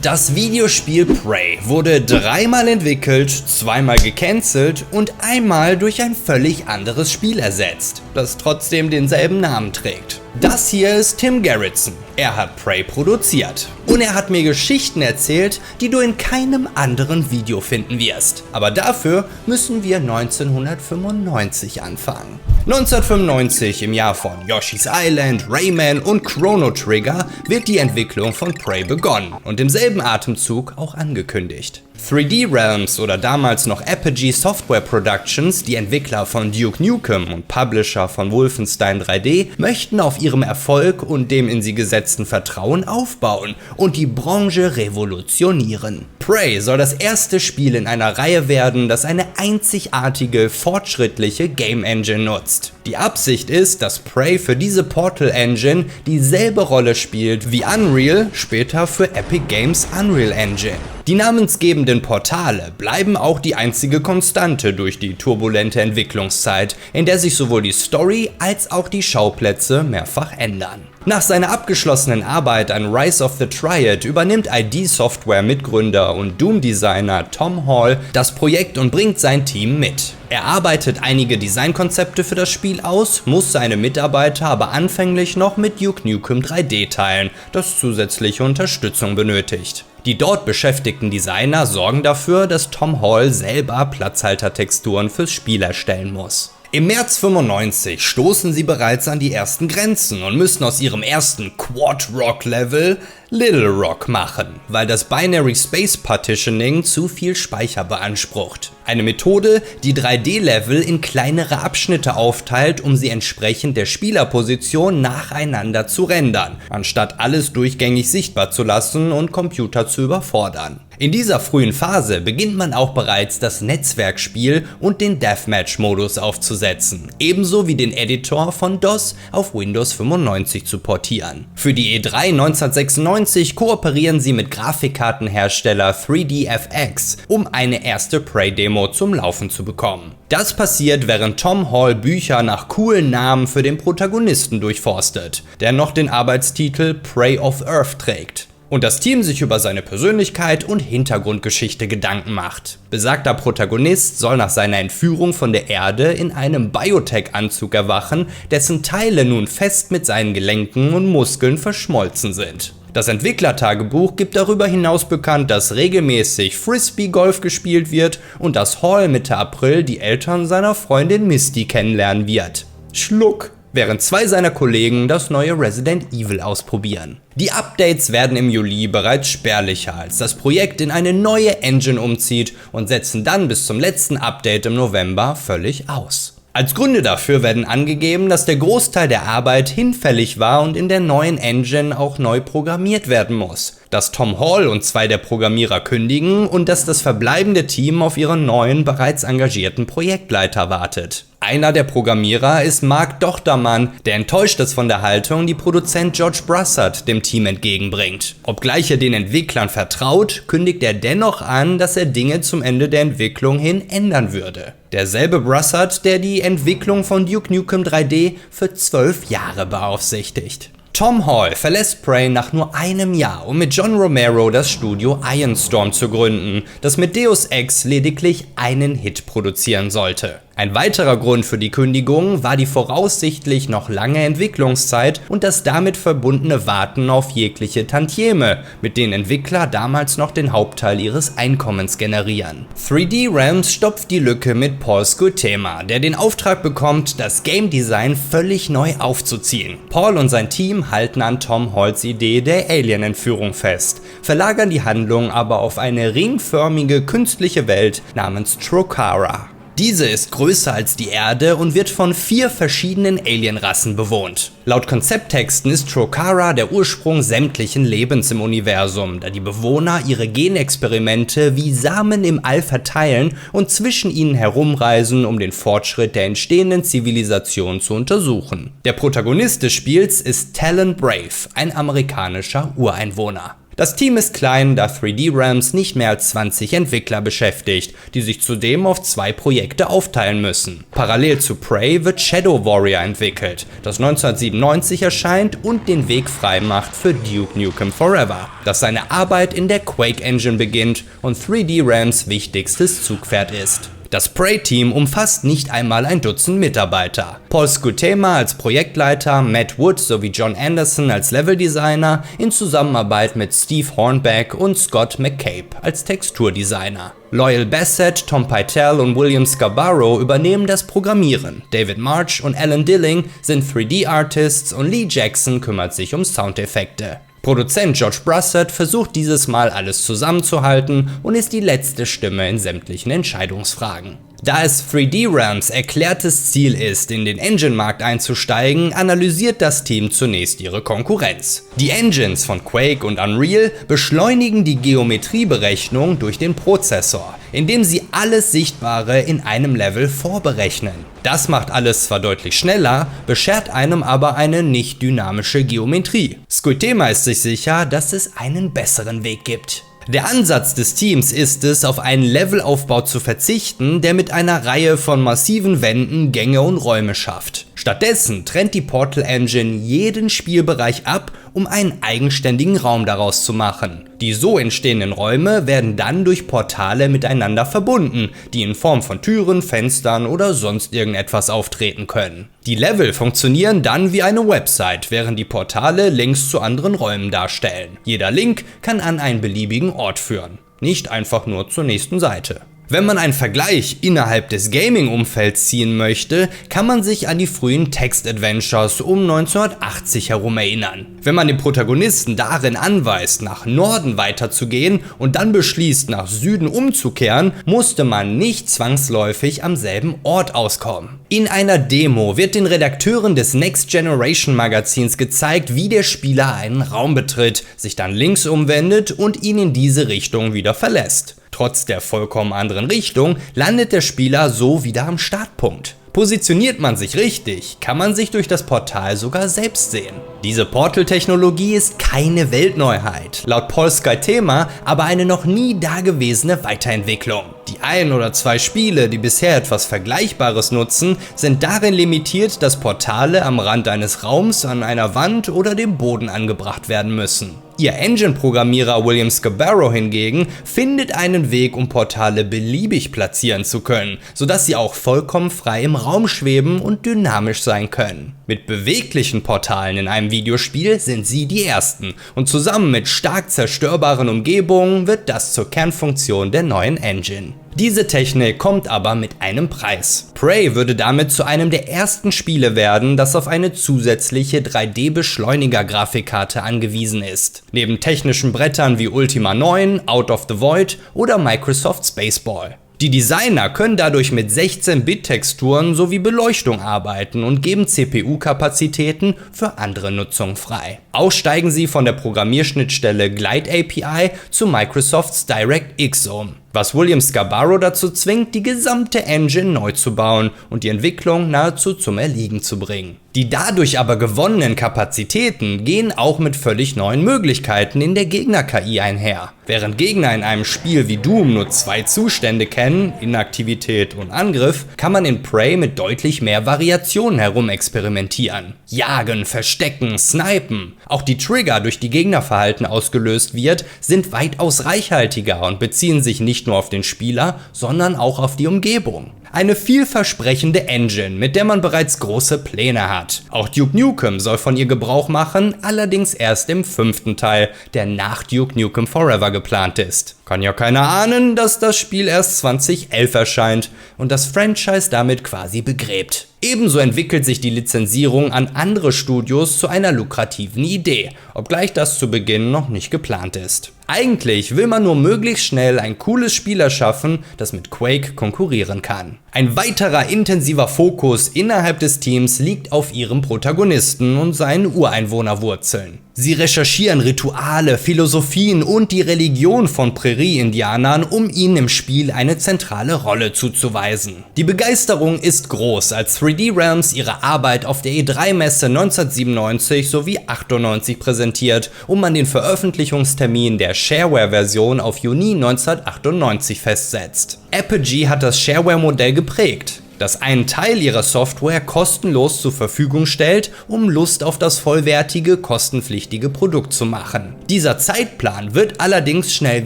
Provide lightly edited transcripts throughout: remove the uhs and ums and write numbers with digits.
Das Videospiel Prey wurde dreimal entwickelt, zweimal gecancelt und einmal durch ein völlig anderes Spiel ersetzt, das trotzdem denselben Namen trägt. Das hier ist Tim Gerritsen. Er hat Prey produziert. Und er hat mir Geschichten erzählt, die du in keinem anderen Video finden wirst. Aber dafür müssen wir 1995 anfangen. 1995, im Jahr von Yoshi's Island, Rayman und Chrono Trigger, wird die Entwicklung von Prey begonnen und im selben Atemzug auch angekündigt. 3D Realms oder damals noch Apogee Software Productions, die Entwickler von Duke Nukem und Publisher von Wolfenstein 3D, möchten auf ihrem Erfolg und dem in sie gesetzten Vertrauen aufbauen und die Branche revolutionieren. Prey soll das erste Spiel in einer Reihe werden, das eine einzigartige, fortschrittliche Game Engine nutzt. Die Absicht ist, dass Prey für diese Portal Engine dieselbe Rolle spielt wie Unreal, später für Epic Games Unreal Engine. Die namensgebenden Portale bleiben auch die einzige Konstante durch die turbulente Entwicklungszeit, in der sich sowohl die Story als auch die Schauplätze mehrfach ändern. Nach seiner abgeschlossenen Arbeit an Rise of the Triad übernimmt ID Software Mitgründer und Doom-Designer Tom Hall das Projekt und bringt sein Team mit. Er arbeitet einige Designkonzepte für das Spiel aus, muss seine Mitarbeiter aber anfänglich noch mit Duke Nukem 3D teilen, das zusätzliche Unterstützung benötigt. Die dort beschäftigten Designer sorgen dafür, dass Tom Hall selber Platzhaltertexturen fürs Spiel erstellen muss. Im März 95 stoßen sie bereits an die ersten Grenzen und müssen aus ihrem ersten Quad-Rock-Level Little Rock machen, weil das Binary Space Partitioning zu viel Speicher beansprucht. Eine Methode, die 3D-Level in kleinere Abschnitte aufteilt, um sie entsprechend der Spielerposition nacheinander zu rendern, anstatt alles durchgängig sichtbar zu lassen und Computer zu überfordern. In dieser frühen Phase beginnt man auch bereits das Netzwerkspiel und den Deathmatch-Modus aufzusetzen, ebenso wie den Editor von DOS auf Windows 95 zu portieren. Für die E3 1996 kooperieren sie mit Grafikkartenhersteller 3DFX, um eine erste Prey-Demo zum Laufen zu bekommen. Das passiert, während Tom Hall Bücher nach coolen Namen für den Protagonisten durchforstet, der noch den Arbeitstitel Prey of Earth trägt. Und das Team sich über seine Persönlichkeit und Hintergrundgeschichte Gedanken macht. Besagter Protagonist soll nach seiner Entführung von der Erde in einem Biotech-Anzug erwachen, dessen Teile nun fest mit seinen Gelenken und Muskeln verschmolzen sind. Das Entwicklertagebuch gibt darüber hinaus bekannt, dass regelmäßig Frisbee-Golf gespielt wird und dass Hall Mitte April die Eltern seiner Freundin Misty kennenlernen wird. Schluck! Während zwei seiner Kollegen das neue Resident Evil ausprobieren. Die Updates werden im Juli bereits spärlicher, als das Projekt in eine neue Engine umzieht und setzen dann bis zum letzten Update im November völlig aus. Als Gründe dafür werden angegeben, dass der Großteil der Arbeit hinfällig war und in der neuen Engine auch neu programmiert werden muss, dass Tom Hall und zwei der Programmierer kündigen und dass das verbleibende Team auf ihren neuen, bereits engagierten Projektleiter wartet. Einer der Programmierer ist Mark Dochtermann, der enttäuscht ist von der Haltung, die Produzent George Brassard dem Team entgegenbringt. Obgleich er den Entwicklern vertraut, kündigt er dennoch an, dass er Dinge zum Ende der Entwicklung hin ändern würde. Derselbe Brassard, der die Entwicklung von Duke Nukem 3D für 12 Jahre beaufsichtigt. Tom Hall verlässt Prey nach nur einem Jahr, um mit John Romero das Studio Ironstorm zu gründen, das mit Deus Ex lediglich einen Hit produzieren sollte. Ein weiterer Grund für die Kündigung war die voraussichtlich noch lange Entwicklungszeit und das damit verbundene Warten auf jegliche Tantieme, mit denen Entwickler damals noch den Hauptteil ihres Einkommens generieren. 3D Realms stopft die Lücke mit Paul Scutema, der den Auftrag bekommt, das Game Design völlig neu aufzuziehen. Paul und sein Team halten an Tom Halls Idee der Alien-Entführung fest, verlagern die Handlung aber auf eine ringförmige künstliche Welt namens Trokara. Diese ist größer als die Erde und wird von 4 verschiedenen Alienrassen bewohnt. Laut Konzepttexten ist Trokara der Ursprung sämtlichen Lebens im Universum, da die Bewohner ihre Genexperimente wie Samen im All verteilen und zwischen ihnen herumreisen, um den Fortschritt der entstehenden Zivilisation zu untersuchen. Der Protagonist des Spiels ist Talon Brave, ein amerikanischer Ureinwohner. Das Team ist klein, da 3D Realms nicht mehr als 20 Entwickler beschäftigt, die sich zudem auf 2 Projekte aufteilen müssen. Parallel zu Prey wird Shadow Warrior entwickelt, das 1997 erscheint und den Weg frei macht für Duke Nukem Forever, das seine Arbeit in der Quake Engine beginnt und 3D Realms wichtigstes Zugpferd ist. Das Prey-Team umfasst nicht einmal ein Dutzend Mitarbeiter. Paul Scutema als Projektleiter, Matt Wood sowie John Anderson als Leveldesigner in Zusammenarbeit mit Steve Hornbeck und Scott McCabe als Texturdesigner. Loyal Bassett, Tom Pytel und William Scarborough übernehmen das Programmieren. David March und Alan Dilling sind 3D-Artists und Lee Jackson kümmert sich um Soundeffekte. Produzent George Brassard versucht dieses Mal alles zusammenzuhalten und ist die letzte Stimme in sämtlichen Entscheidungsfragen. Da es 3D Realms erklärtes Ziel ist, in den Engine-Markt einzusteigen, analysiert das Team zunächst ihre Konkurrenz. Die Engines von Quake und Unreal beschleunigen die Geometrieberechnung durch den Prozessor, indem sie alles Sichtbare in einem Level vorberechnen. Das macht alles zwar deutlich schneller, beschert einem aber eine nicht dynamische Geometrie. Scutema ist sich sicher, dass es einen besseren Weg gibt. Der Ansatz des Teams ist es, auf einen Levelaufbau zu verzichten, der mit einer Reihe von massiven Wänden Gänge und Räume schafft. Stattdessen trennt die Portal Engine jeden Spielbereich ab, um einen eigenständigen Raum daraus zu machen. Die so entstehenden Räume werden dann durch Portale miteinander verbunden, die in Form von Türen, Fenstern oder sonst irgendetwas auftreten können. Die Level funktionieren dann wie eine Website, während die Portale Links zu anderen Räumen darstellen. Jeder Link kann an einen beliebigen Ort führen, nicht einfach nur zur nächsten Seite. Wenn man einen Vergleich innerhalb des Gaming-Umfelds ziehen möchte, kann man sich an die frühen Text-Adventures um 1980 herum erinnern. Wenn man den Protagonisten darin anweist, nach Norden weiterzugehen und dann beschließt, nach Süden umzukehren, musste man nicht zwangsläufig am selben Ort auskommen. In einer Demo wird den Redakteuren des Next Generation Magazins gezeigt, wie der Spieler einen Raum betritt, sich dann links umwendet und ihn in diese Richtung wieder verlässt. Trotz der vollkommen anderen Richtung landet der Spieler so wieder am Startpunkt. Positioniert man sich richtig, kann man sich durch das Portal sogar selbst sehen. Diese Portal-Technologie ist keine Weltneuheit, laut Paul Scutema aber eine noch nie dagewesene Weiterentwicklung. Die 1 oder 2 Spiele, die bisher etwas Vergleichbares nutzen, sind darin limitiert, dass Portale am Rand eines Raums, an einer Wand oder dem Boden angebracht werden müssen. Ihr Engine-Programmierer William Scarborough hingegen findet einen Weg, um Portale beliebig platzieren zu können, sodass sie auch vollkommen frei im Raum schweben und dynamisch sein können. Mit beweglichen Portalen in einem Videospiel sind sie die ersten und zusammen mit stark zerstörbaren Umgebungen wird das zur Kernfunktion der neuen Engine. Diese Technik kommt aber mit einem Preis. Prey würde damit zu einem der ersten Spiele werden, das auf eine zusätzliche 3D-Beschleuniger-Grafikkarte angewiesen ist. Neben technischen Brettern wie Ultima 9, Out of the Void oder Microsoft Spaceball. Die Designer können dadurch mit 16-Bit-Texturen sowie Beleuchtung arbeiten und geben CPU-Kapazitäten für andere Nutzung frei. Auch steigen sie von der Programmierschnittstelle Glide API zu Microsofts DirectX um, was William Scarborough dazu zwingt, die gesamte Engine neu zu bauen und die Entwicklung nahezu zum Erliegen zu bringen. Die dadurch aber gewonnenen Kapazitäten gehen auch mit völlig neuen Möglichkeiten in der Gegner-KI einher. Während Gegner in einem Spiel wie Doom nur 2 Zustände kennen, Inaktivität und Angriff, kann man in Prey mit deutlich mehr Variationen herumexperimentieren. Jagen, verstecken, snipen. Auch die Trigger, durch die Gegnerverhalten ausgelöst wird, sind weitaus reichhaltiger und beziehen sich nicht nur auf den Spieler, sondern auch auf die Umgebung. Eine vielversprechende Engine, mit der man bereits große Pläne hat. Auch Duke Nukem soll von ihr Gebrauch machen, allerdings erst im 5. Teil, der nach Duke Nukem Forever geplant ist. Kann ja keiner ahnen, dass das Spiel erst 2011 erscheint und das Franchise damit quasi begräbt. Ebenso entwickelt sich die Lizenzierung an andere Studios zu einer lukrativen Idee, obgleich das zu Beginn noch nicht geplant ist. Eigentlich will man nur möglichst schnell ein cooles Spiel erschaffen, das mit Quake konkurrieren kann. Ein weiterer intensiver Fokus innerhalb des Teams liegt auf ihrem Protagonisten und seinen Ureinwohnerwurzeln. Sie recherchieren Rituale, Philosophien und die Religion von Prärie-Indianern, um ihnen im Spiel eine zentrale Rolle zuzuweisen. Die Begeisterung ist groß, als 3D Realms ihre Arbeit auf der E3-Messe 1997 sowie 98 präsentiert und man den Veröffentlichungstermin der Shareware-Version auf Juni 1998 festsetzt. Apogee hat das Shareware-Modell geprägt, das einen Teil ihrer Software kostenlos zur Verfügung stellt, um Lust auf das vollwertige, kostenpflichtige Produkt zu machen. Dieser Zeitplan wird allerdings schnell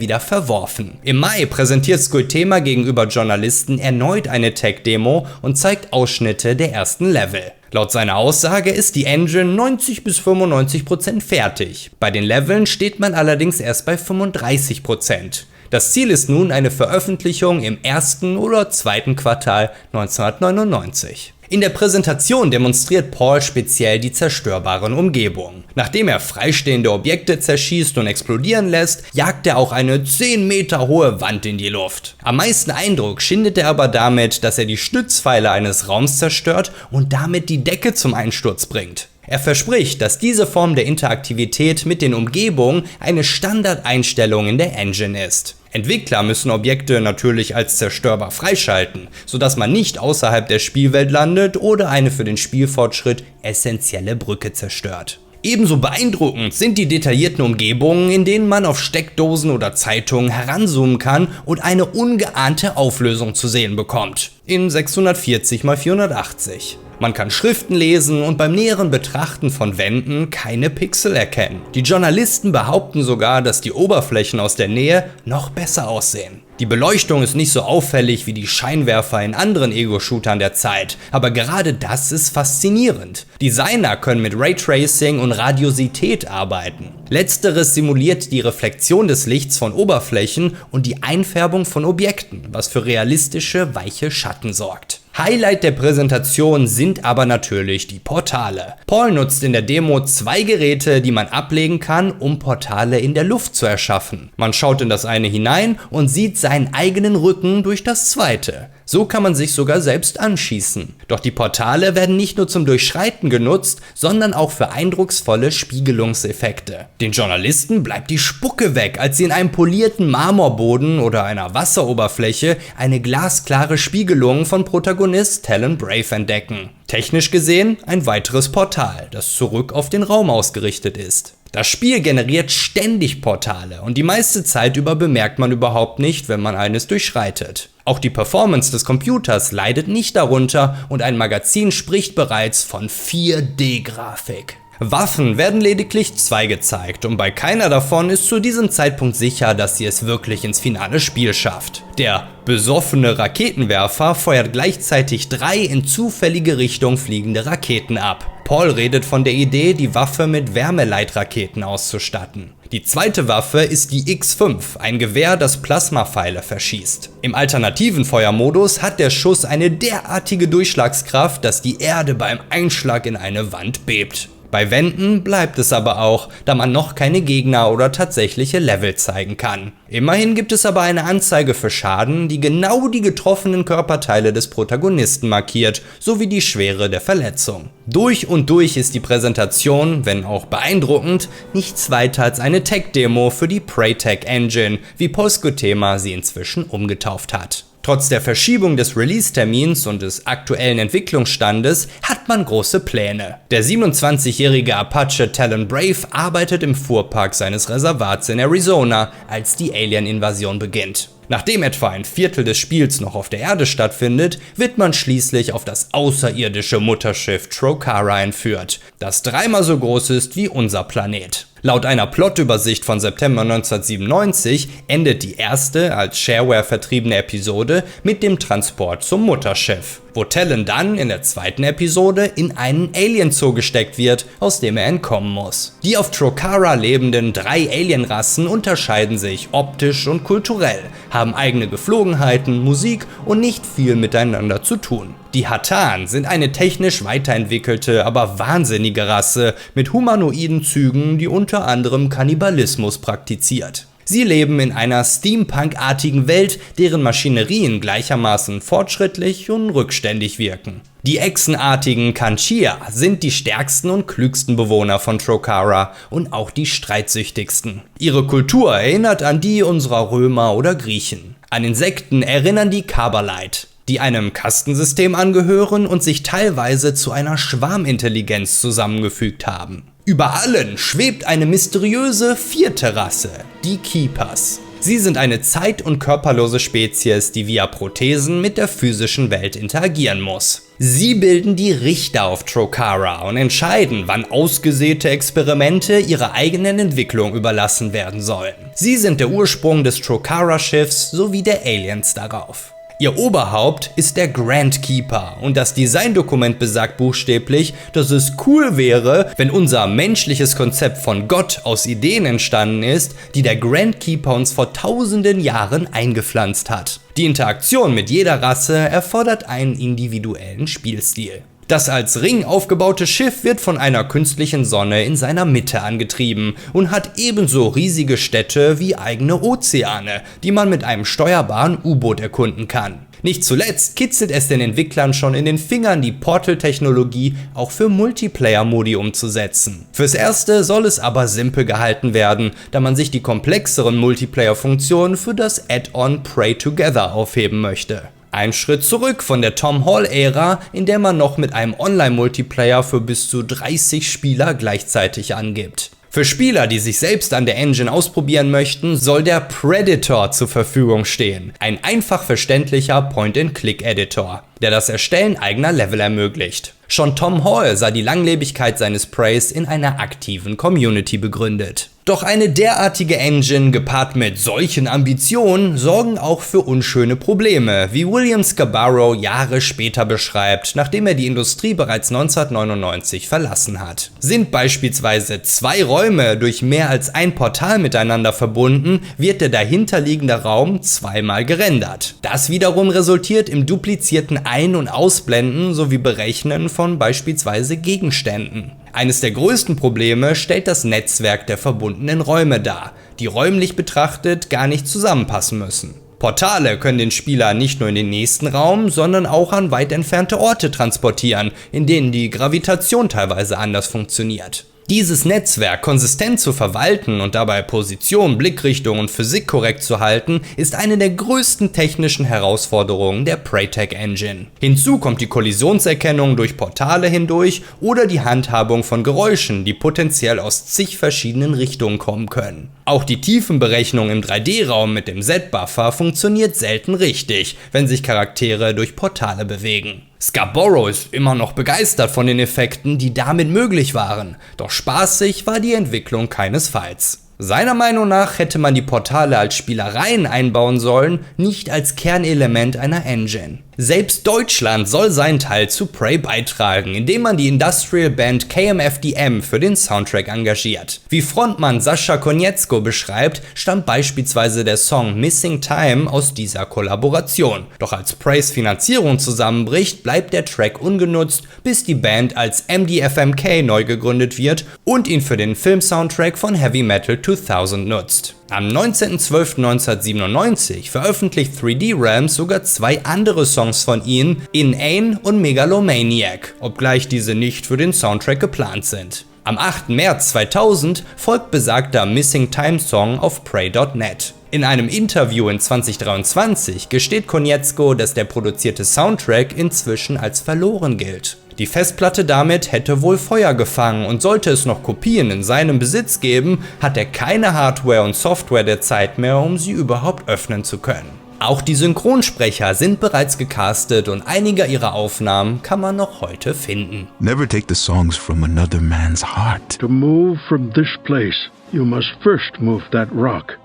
wieder verworfen. Im Mai präsentiert Squidtema gegenüber Journalisten erneut eine Tech-Demo und zeigt Ausschnitte der ersten Level. Laut seiner Aussage ist die Engine 90–95% fertig. Bei den Leveln steht man allerdings erst bei 35%. Das Ziel ist nun eine Veröffentlichung im ersten oder zweiten Quartal 1999. In der Präsentation demonstriert Paul speziell die zerstörbaren Umgebungen. Nachdem er freistehende Objekte zerschießt und explodieren lässt, jagt er auch eine 10 Meter hohe Wand in die Luft. Am meisten Eindruck schindet er aber damit, dass er die Stützpfeiler eines Raums zerstört und damit die Decke zum Einsturz bringt. Er verspricht, dass diese Form der Interaktivität mit den Umgebungen eine Standardeinstellung in der Engine ist. Entwickler müssen Objekte natürlich als zerstörbar freischalten, sodass man nicht außerhalb der Spielwelt landet oder eine für den Spielfortschritt essentielle Brücke zerstört. Ebenso beeindruckend sind die detaillierten Umgebungen, in denen man auf Steckdosen oder Zeitungen heranzoomen kann und eine ungeahnte Auflösung zu sehen bekommt. In 640×480. Man kann Schriften lesen und beim näheren Betrachten von Wänden keine Pixel erkennen. Die Journalisten behaupten sogar, dass die Oberflächen aus der Nähe noch besser aussehen. Die Beleuchtung ist nicht so auffällig wie die Scheinwerfer in anderen Ego-Shootern der Zeit, aber gerade das ist faszinierend. Designer können mit Raytracing und Radiosität arbeiten. Letzteres simuliert die Reflexion des Lichts von Oberflächen und die Einfärbung von Objekten, was für realistische, weiche Schatten sorgt. Highlight der Präsentation sind aber natürlich die Portale. Paul nutzt in der Demo 2 Geräte, die man ablegen kann, um Portale in der Luft zu erschaffen. Man schaut in das eine hinein und sieht seinen eigenen Rücken durch das zweite. So kann man sich sogar selbst anschießen. Doch die Portale werden nicht nur zum Durchschreiten genutzt, sondern auch für eindrucksvolle Spiegelungseffekte. Den Journalisten bleibt die Spucke weg, als sie in einem polierten Marmorboden oder einer Wasseroberfläche eine glasklare Spiegelung von Protagonist Talon Brave entdecken. Technisch gesehen ein weiteres Portal, das zurück auf den Raum ausgerichtet ist. Das Spiel generiert ständig Portale und die meiste Zeit über bemerkt man überhaupt nicht, wenn man eines durchschreitet. Auch die Performance des Computers leidet nicht darunter und ein Magazin spricht bereits von 4D-Grafik. Waffen werden lediglich 2 gezeigt und bei keiner davon ist zu diesem Zeitpunkt sicher, dass sie es wirklich ins finale Spiel schafft. Der besoffene Raketenwerfer feuert gleichzeitig 3 in zufällige Richtung fliegende Raketen ab. Paul redet von der Idee, die Waffe mit Wärmeleitraketen auszustatten. Die zweite Waffe ist die X5, ein Gewehr, das Plasmapfeile verschießt. Im alternativen Feuermodus hat der Schuss eine derartige Durchschlagskraft, dass die Erde beim Einschlag in eine Wand bebt. Bei Wänden bleibt es aber auch, da man noch keine Gegner oder tatsächliche Level zeigen kann. Immerhin gibt es aber eine Anzeige für Schaden, die genau die getroffenen Körperteile des Protagonisten markiert, sowie die Schwere der Verletzung. Durch und durch ist die Präsentation, wenn auch beeindruckend, nichts weiter als eine Tech-Demo für die Prey-Tech Engine, wie Paul Squidtema sie inzwischen umgetauft hat. Trotz der Verschiebung des Release-Termins und des aktuellen Entwicklungsstandes hat man große Pläne. Der 27-jährige Apache Talon Brave arbeitet im Fuhrpark seines Reservats in Arizona, als die Alien-Invasion beginnt. Nachdem etwa ein Viertel des Spiels noch auf der Erde stattfindet, wird man schließlich auf das außerirdische Mutterschiff Trokara entführt, das 3-mal so groß ist wie unser Planet. Laut einer Plotübersicht von September 1997 endet die erste als Shareware vertriebene Episode mit dem Transport zum Mutterschiff, wo Talon dann in der zweiten Episode in einen Alien-Zoo gesteckt wird, aus dem er entkommen muss. Die auf Trokara lebenden 3 Alienrassen unterscheiden sich optisch und kulturell, haben eigene Geflogenheiten, Musik und nicht viel miteinander zu tun. Die Hatan sind eine technisch weiterentwickelte, aber wahnsinnige Rasse mit humanoiden Zügen, die unter anderem Kannibalismus praktiziert. Sie leben in einer Steampunk-artigen Welt, deren Maschinerien gleichermaßen fortschrittlich und rückständig wirken. Die echsenartigen Kanchia sind die stärksten und klügsten Bewohner von Trocara und auch die streitsüchtigsten. Ihre Kultur erinnert an die unserer Römer oder Griechen. An Insekten erinnern die Carbalite, die einem Kastensystem angehören und sich teilweise zu einer Schwarmintelligenz zusammengefügt haben. Über allen schwebt eine mysteriöse vierte Rasse, die Keepers. Sie sind eine zeit- und körperlose Spezies, die via Prothesen mit der physischen Welt interagieren muss. Sie bilden die Richter auf Trocara und entscheiden, wann ausgesäte Experimente ihrer eigenen Entwicklung überlassen werden sollen. Sie sind der Ursprung des Trocara-Schiffs sowie der Aliens darauf. Ihr Oberhaupt ist der Grand Keeper und das Designdokument besagt buchstäblich, dass es cool wäre, wenn unser menschliches Konzept von Gott aus Ideen entstanden ist, die der Grand Keeper uns vor tausenden Jahren eingepflanzt hat. Die Interaktion mit jeder Rasse erfordert einen individuellen Spielstil. Das als Ring aufgebaute Schiff wird von einer künstlichen Sonne in seiner Mitte angetrieben und hat ebenso riesige Städte wie eigene Ozeane, die man mit einem steuerbaren U-Boot erkunden kann. Nicht zuletzt kitzelt es den Entwicklern schon in den Fingern, die Portal-Technologie auch für Multiplayer-Modi umzusetzen. Fürs Erste soll es aber simpel gehalten werden, da man sich die komplexeren Multiplayer-Funktionen für das Add-on Prey Together aufheben möchte. Ein Schritt zurück von der Tom Hall-Ära, in der man noch mit einem Online-Multiplayer für bis zu 30 Spieler gleichzeitig angibt. Für Spieler, die sich selbst an der Engine ausprobieren möchten, soll der Predator zur Verfügung stehen. Ein einfach verständlicher Point-and-Click-Editor, der das Erstellen eigener Level ermöglicht. Schon Tom Hall sah die Langlebigkeit seines Preys in einer aktiven Community begründet. Doch eine derartige Engine gepaart mit solchen Ambitionen sorgen auch für unschöne Probleme, wie William Scarborough Jahre später beschreibt, nachdem er die Industrie bereits 1999 verlassen hat. Sind beispielsweise 2 Räume durch mehr als ein Portal miteinander verbunden, wird der dahinterliegende Raum zweimal gerendert. Das wiederum resultiert im duplizierten Ein- und Ausblenden sowie Berechnen von beispielsweise Gegenständen. Eines der größten Probleme stellt das Netzwerk der verbundenen Räume dar, die räumlich betrachtet gar nicht zusammenpassen müssen. Portale können den Spieler nicht nur in den nächsten Raum, sondern auch an weit entfernte Orte transportieren, in denen die Gravitation teilweise anders funktioniert. Dieses Netzwerk konsistent zu verwalten und dabei Position, Blickrichtung und Physik korrekt zu halten, ist eine der größten technischen Herausforderungen der Preytech Engine. Hinzu kommt die Kollisionserkennung durch Portale hindurch oder die Handhabung von Geräuschen, die potenziell aus zig verschiedenen Richtungen kommen können. Auch die Tiefenberechnung im 3D-Raum mit dem Z-Buffer funktioniert selten richtig, wenn sich Charaktere durch Portale bewegen. Scarborough ist immer noch begeistert von den Effekten, die damit möglich waren, doch spaßig war die Entwicklung keinesfalls. Seiner Meinung nach hätte man die Portale als Spielereien einbauen sollen, nicht als Kernelement einer Engine. Selbst Deutschland soll seinen Teil zu Prey beitragen, indem man die Industrial Band KMFDM für den Soundtrack engagiert. Wie Frontmann Sascha Konietzko beschreibt, stammt beispielsweise der Song Missing Time aus dieser Kollaboration. Doch als Preys Finanzierung zusammenbricht, bleibt der Track ungenutzt, bis die Band als MDFMK neu gegründet wird und ihn für den Filmsoundtrack von Heavy Metal 2000 nutzt. Am 19.12.1997 veröffentlicht 3D Realms sogar 2 andere Songs von ihnen, Inane und Megalomaniac, obgleich diese nicht für den Soundtrack geplant sind. Am 8. März 2000 folgt besagter Missing Time Song auf Prey.net. In einem Interview in 2023 gesteht Konietzko, dass der produzierte Soundtrack inzwischen als verloren gilt. Die Festplatte damit hätte wohl Feuer gefangen und sollte es noch Kopien in seinem Besitz geben, hat er keine Hardware und Software der Zeit mehr, um sie überhaupt öffnen zu können. Auch die Synchronsprecher sind bereits gecastet und einige ihrer Aufnahmen kann man noch heute finden. Never take the songs from another man's heart. To move from this place, you must first move that rock,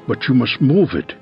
but you must move it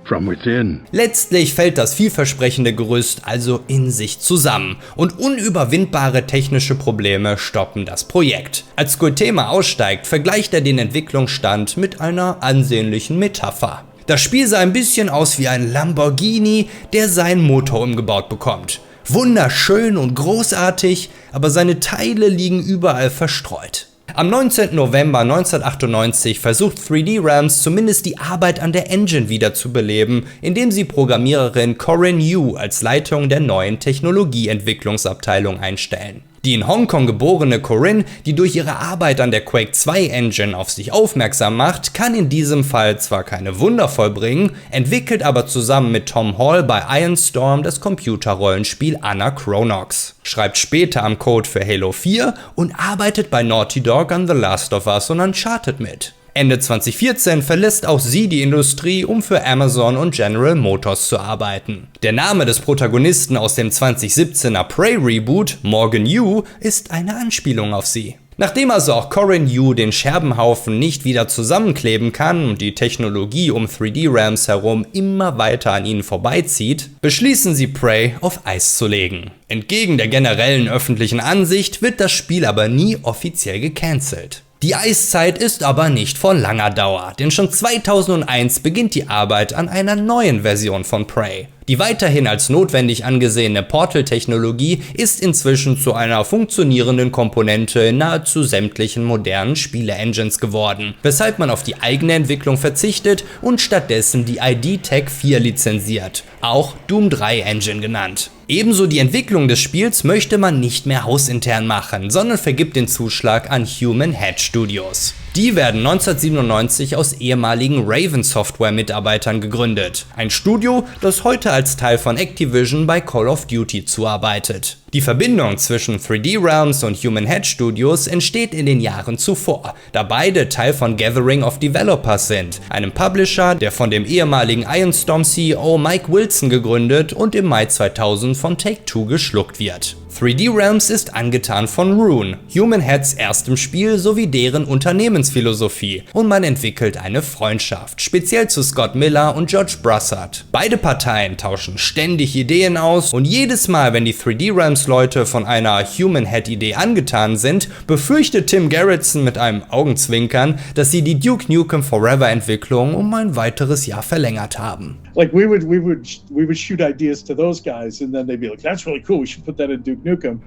from within. Letztlich fällt das vielversprechende Gerüst also in sich zusammen und unüberwindbare technische Probleme stoppen das Projekt. Als Koitema aussteigt, vergleicht er den Entwicklungsstand mit einer ansehnlichen Metapher. Das Spiel sah ein bisschen aus wie ein Lamborghini, der seinen Motor umgebaut bekommt. Wunderschön und großartig, aber seine Teile liegen überall verstreut. Am 19. November 1998 versucht 3D Realms zumindest die Arbeit an der Engine wiederzubeleben, indem sie Programmiererin Corinne Yu als Leitung der neuen Technologieentwicklungsabteilung einstellen. Die in Hongkong geborene Corinne, die durch ihre Arbeit an der Quake 2 Engine auf sich aufmerksam macht, kann in diesem Fall zwar keine Wunder vollbringen, entwickelt aber zusammen mit Tom Hall bei Iron Storm das Computerrollenspiel Anachronox, schreibt später am Code für Halo 4 und arbeitet bei Naughty Dog an The Last of Us und Uncharted mit. Ende 2014 verlässt auch sie die Industrie, um für Amazon und General Motors zu arbeiten. Der Name des Protagonisten aus dem 2017er Prey-Reboot, Morgan Yu, ist eine Anspielung auf sie. Nachdem also auch Corinne Yu den Scherbenhaufen nicht wieder zusammenkleben kann und die Technologie um 3D Realms herum immer weiter an ihnen vorbeizieht, beschließen sie Prey auf Eis zu legen. Entgegen der generellen öffentlichen Ansicht wird das Spiel aber nie offiziell gecancelt. Die Eiszeit ist aber nicht von langer Dauer, denn schon 2001 beginnt die Arbeit an einer neuen Version von Prey. Die weiterhin als notwendig angesehene Portal-Technologie ist inzwischen zu einer funktionierenden Komponente in nahezu sämtlichen modernen Spiele-Engines geworden, weshalb man auf die eigene Entwicklung verzichtet und stattdessen die ID Tech 4 lizenziert, auch Doom 3 Engine genannt. Ebenso die Entwicklung des Spiels möchte man nicht mehr hausintern machen, sondern vergibt den Zuschlag an Human Head Studios. Die werden 1997 aus ehemaligen Raven Software Mitarbeitern gegründet, ein Studio, das heute als Teil von Activision bei Call of Duty zuarbeitet. Die Verbindung zwischen 3D Realms und Human Head Studios entsteht in den Jahren zuvor, da beide Teil von Gathering of Developers sind, einem Publisher, der von dem ehemaligen Iron Storm CEO Mike Wilson gegründet und im Mai 2000 von Take-Two geschluckt wird. 3D Realms ist angetan von Rune, Human Heads erstem Spiel sowie deren Unternehmensphilosophie, und man entwickelt eine Freundschaft, speziell zu Scott Miller und George Brassard. Beide Parteien tauschen ständig Ideen aus und jedes Mal, wenn die 3D Realms Leute von einer Human Head Idee angetan sind, befürchtet Tim Gerritsen mit einem Augenzwinkern, dass sie die Duke Nukem Forever Entwicklung um ein weiteres Jahr verlängert haben. Like we would shoot ideas to those guys, and then they'd be like, "That's really cool. We should put that in Duke Nukem."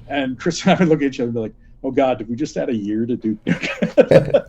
And Chris and I would look at each other and be like, "Oh God, did we just add a year to Duke Nukem?"